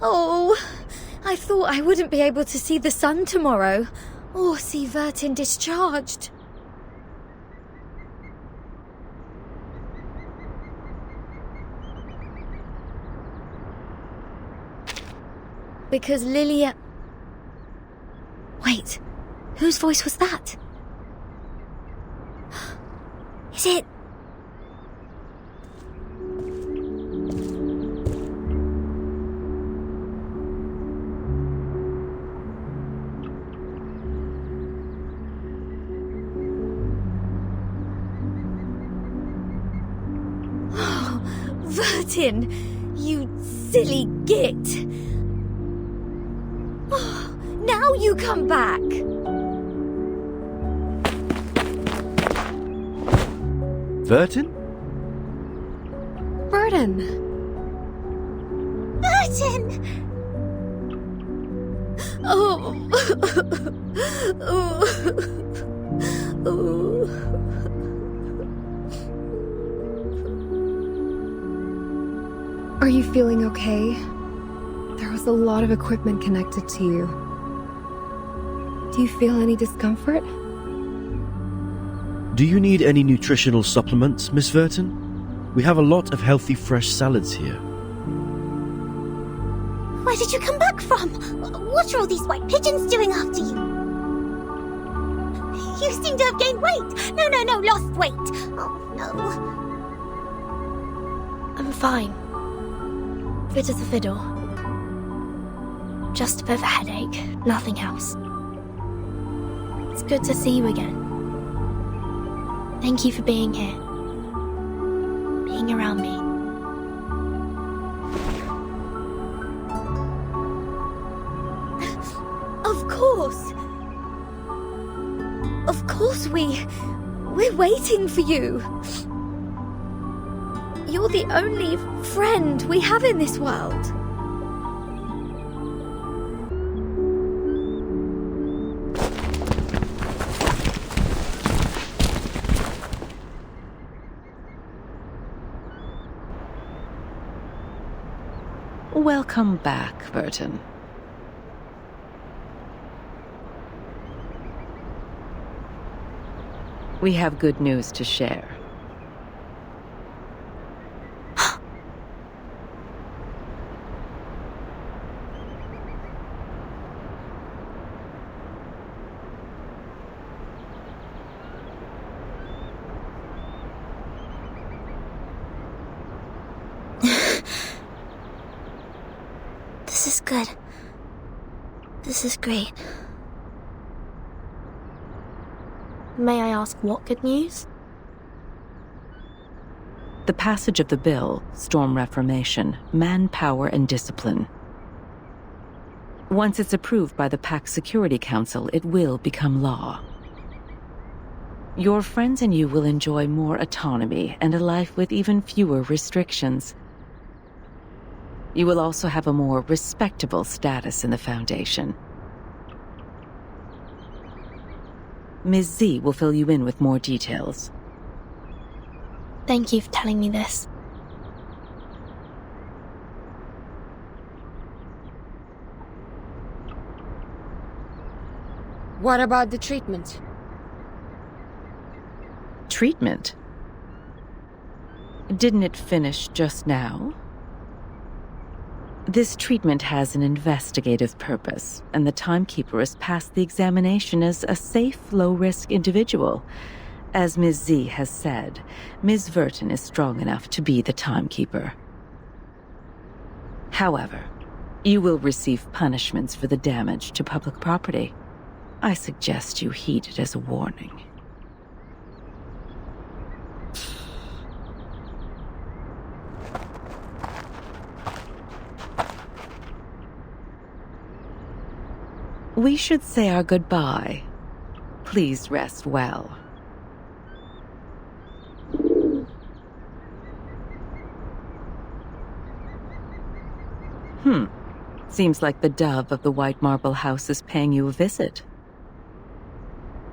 Oh, I thought I wouldn't be able to see the sun tomorrow, or see Vertin discharged. Because Lilia... Wait, whose voice was that? Is it... Oh, Vertin, you silly git. Oh, now you come back. Vertin? Burden! Burton! Oh. Oh. Are you feeling okay? There was a lot of equipment connected to you. Do you feel any discomfort? Do you need any nutritional supplements, Miss Vertin? We have a lot of healthy fresh salads here. Where did you come back from? What are all these white pigeons doing after you? You seem to have gained weight. No, lost weight. Oh, no. I'm fine. Fit as a fiddle. Just a bit of a headache, nothing else. It's good to see you again. Thank you for being here. Being around me. Of course. Of course we're waiting for you. You're the only friend we have in this world. Welcome back, Burton. We have good news to share. This is good. This is great. May I ask what good news? The passage of the bill, Storm Reformation, Manpower and Discipline. Once it's approved by the Pact Security Council, it will become law. Your friends and you will enjoy more autonomy and a life with even fewer restrictions. You will also have a more respectable status in the Foundation. Ms. Z will fill you in with more details. Thank you for telling me this. What about the treatment? Treatment? Didn't it finish just now? This treatment has an investigative purpose, and the timekeeper has passed the examination as a safe, low-risk individual. As Ms. Z has said, Ms. Verton is strong enough to be the timekeeper. However, you will receive punishments for the damage to public property. I suggest you heed it as a warning. We should say our goodbye. Please rest well. Seems like the dove of the White Marble House is paying you a visit.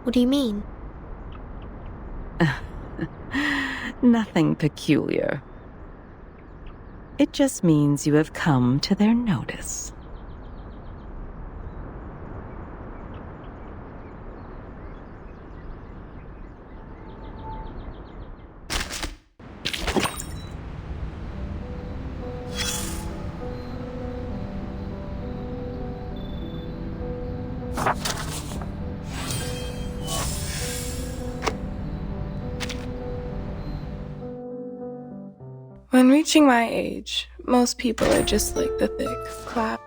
What do you mean? Nothing peculiar. It just means you have come to their notice. When reaching my age, most people are just like the thick cloud.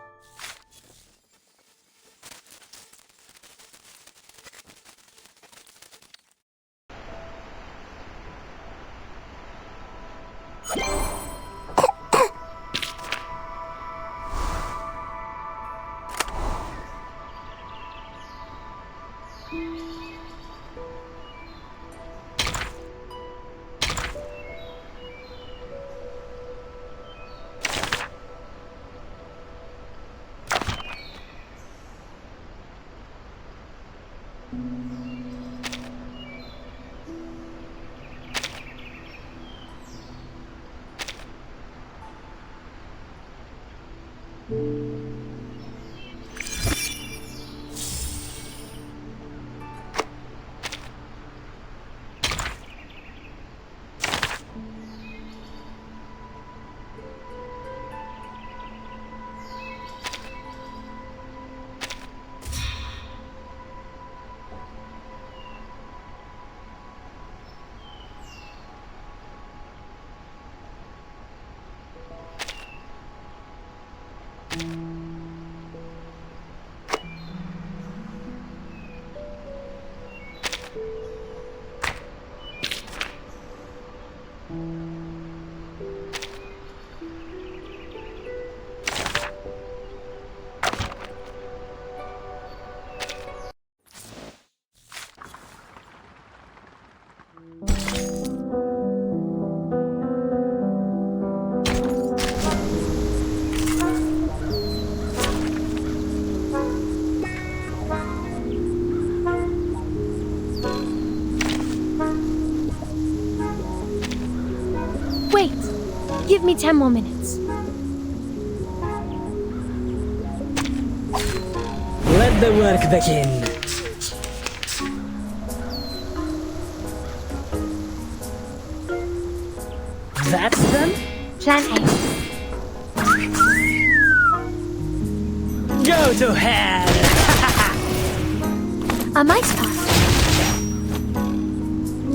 Wait! Give me 10 more minutes. Let the work begin. That's them? Plan A. Go to hell! A mice pot.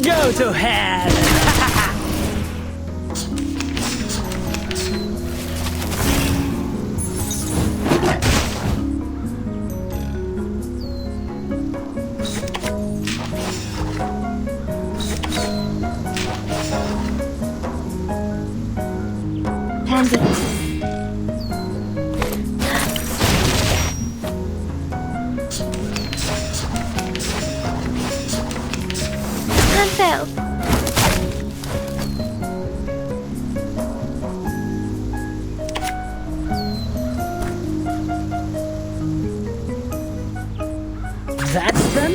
Go to hell! Plan B. Plan failed. That's them?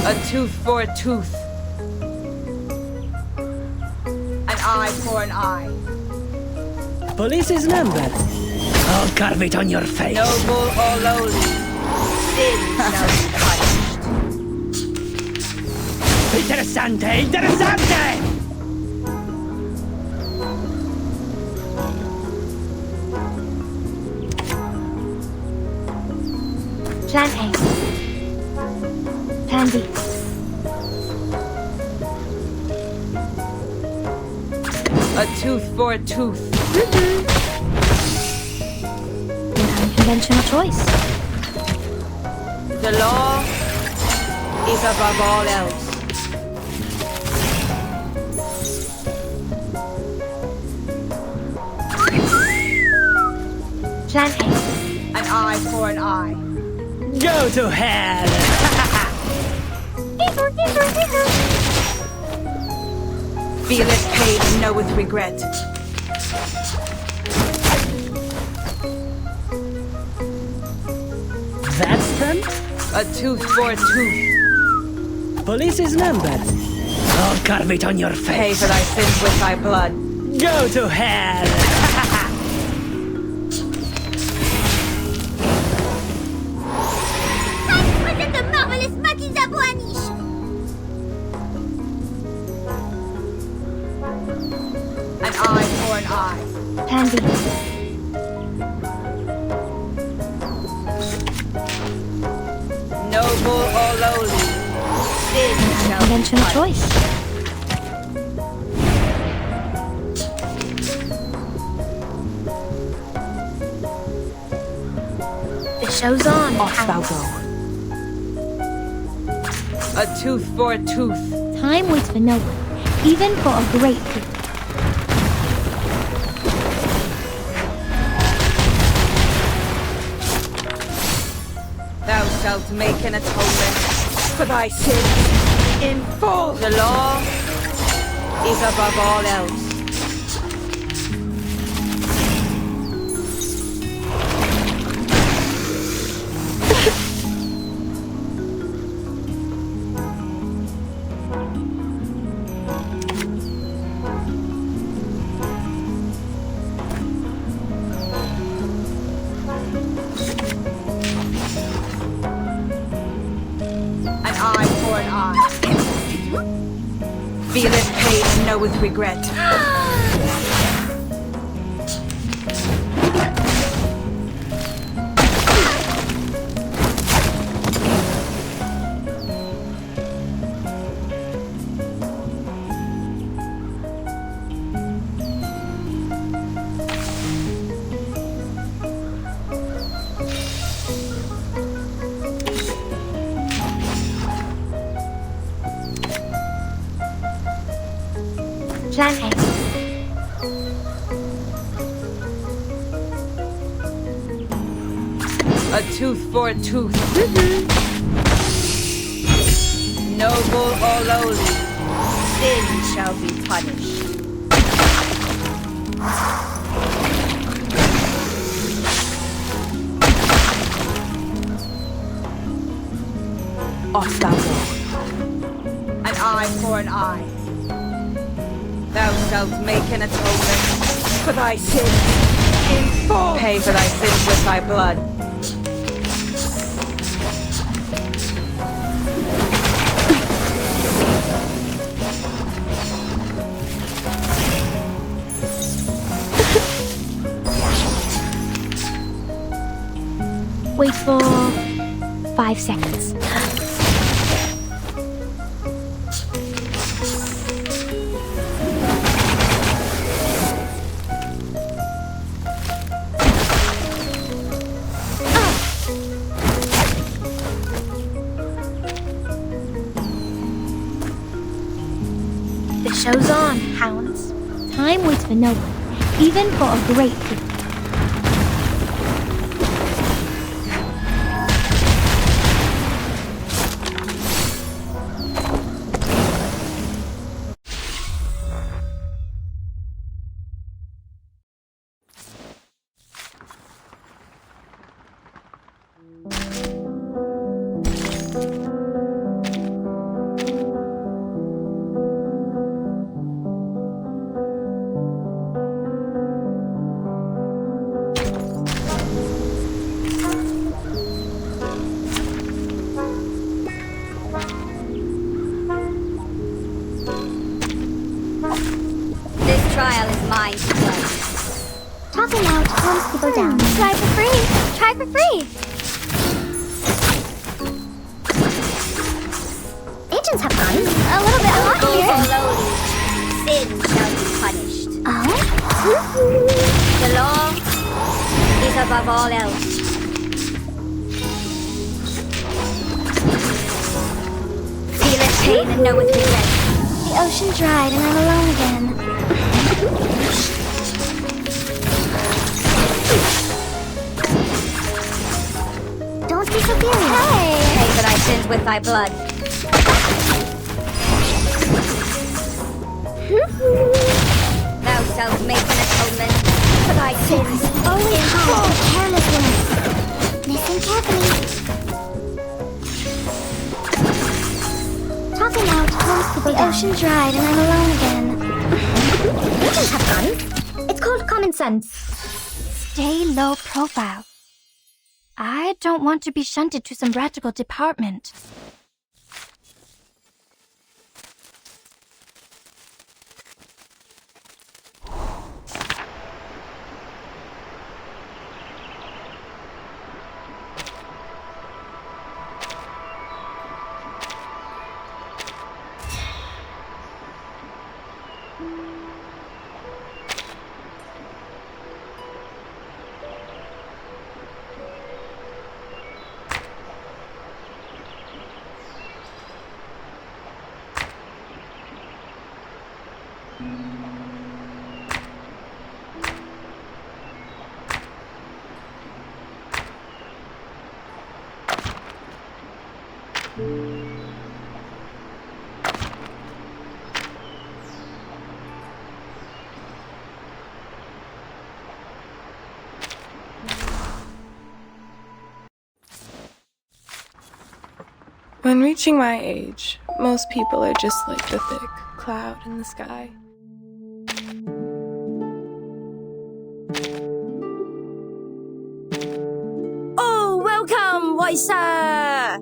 A tooth for a tooth. An eye for an eye. Police's number. I'll carve it on your face. Noble or lowly, sin shall be punished. Interessante, interessante! Plan A. Plan B. A tooth for a tooth. An unconventional choice. The law is above all else. Plan A. An eye for an eye. Go to hell! Feel it pain and knoweth regret. That's them? A tooth for a tooth. Police's number. I'll carve it on your face. Pay for thy sins with thy blood. Go to hell! The marvelous Maki Zabuanish! An eye for an eye. Plan B. Noble or lowly, sin shall be Unconventional choice. The show's on. Off thou go. A tooth for a tooth. Time waits for no one, even for a great people. Thou shalt make an atonement for thy sins in full. The law is above all else. Feeleth pain and knoweth regret. Plan A. A tooth for a tooth. Noble or lowly, sin shall be punished. Off thou go. An eye for an eye. Thou shalt make an atonement for thy sins in full. Pay for thy sins with thy blood. Wait for 5 seconds. The show's on, hounds. Time waits for no one, even for a great people. This trial is mine to judge. Talking out calms people down. Try for free! Try for free! Agents have guns. A little bit hot Go here. slowly. Sin shall be punished. Oh? The law is above all else. Feeleth pain and knoweth regret. The ocean dried and I'm alone again. Don't be so furious. Hey! Pay for thy sins with thy blood. Thou shalt make an atonement for thy sins. Only hide the careless ones. Listen carefully. Talking out calms people The down. ocean dried and I'm alone again. Agents have guns. It's called common sense. Stay low profile. I don't want to be shunted to some radical department. When reaching my age, most people are just like the thick cloud in the sky. Oh, welcome, white sir!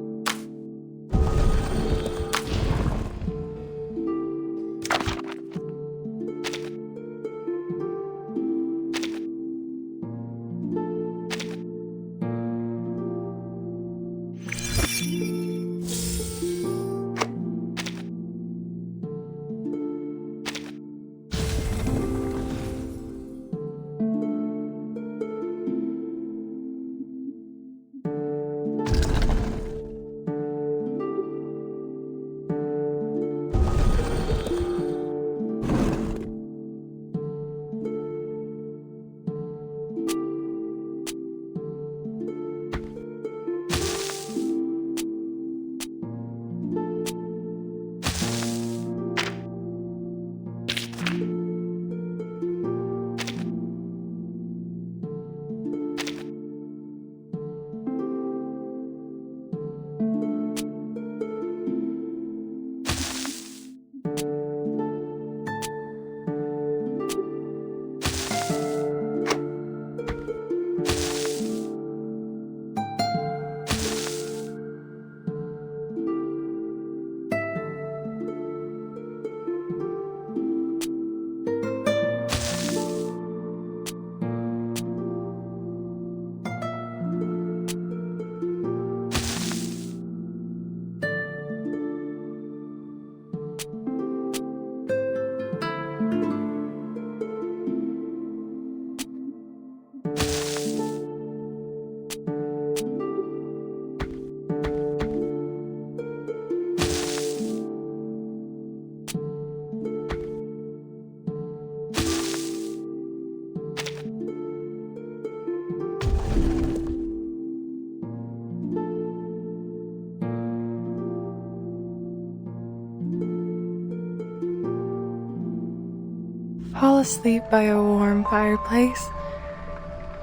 fall asleep by a warm fireplace.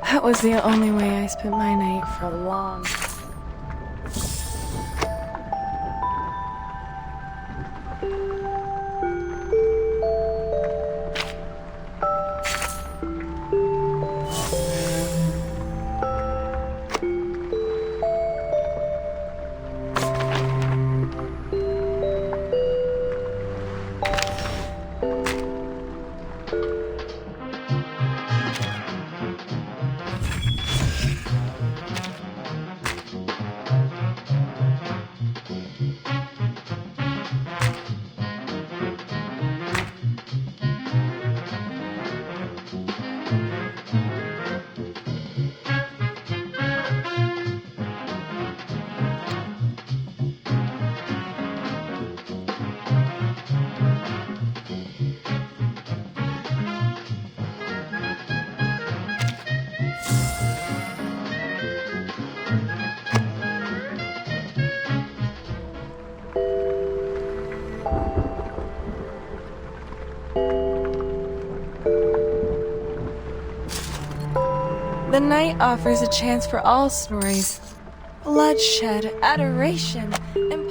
That was the only way I spent my night for long. The night offers a chance for all stories. Bloodshed, adoration, and...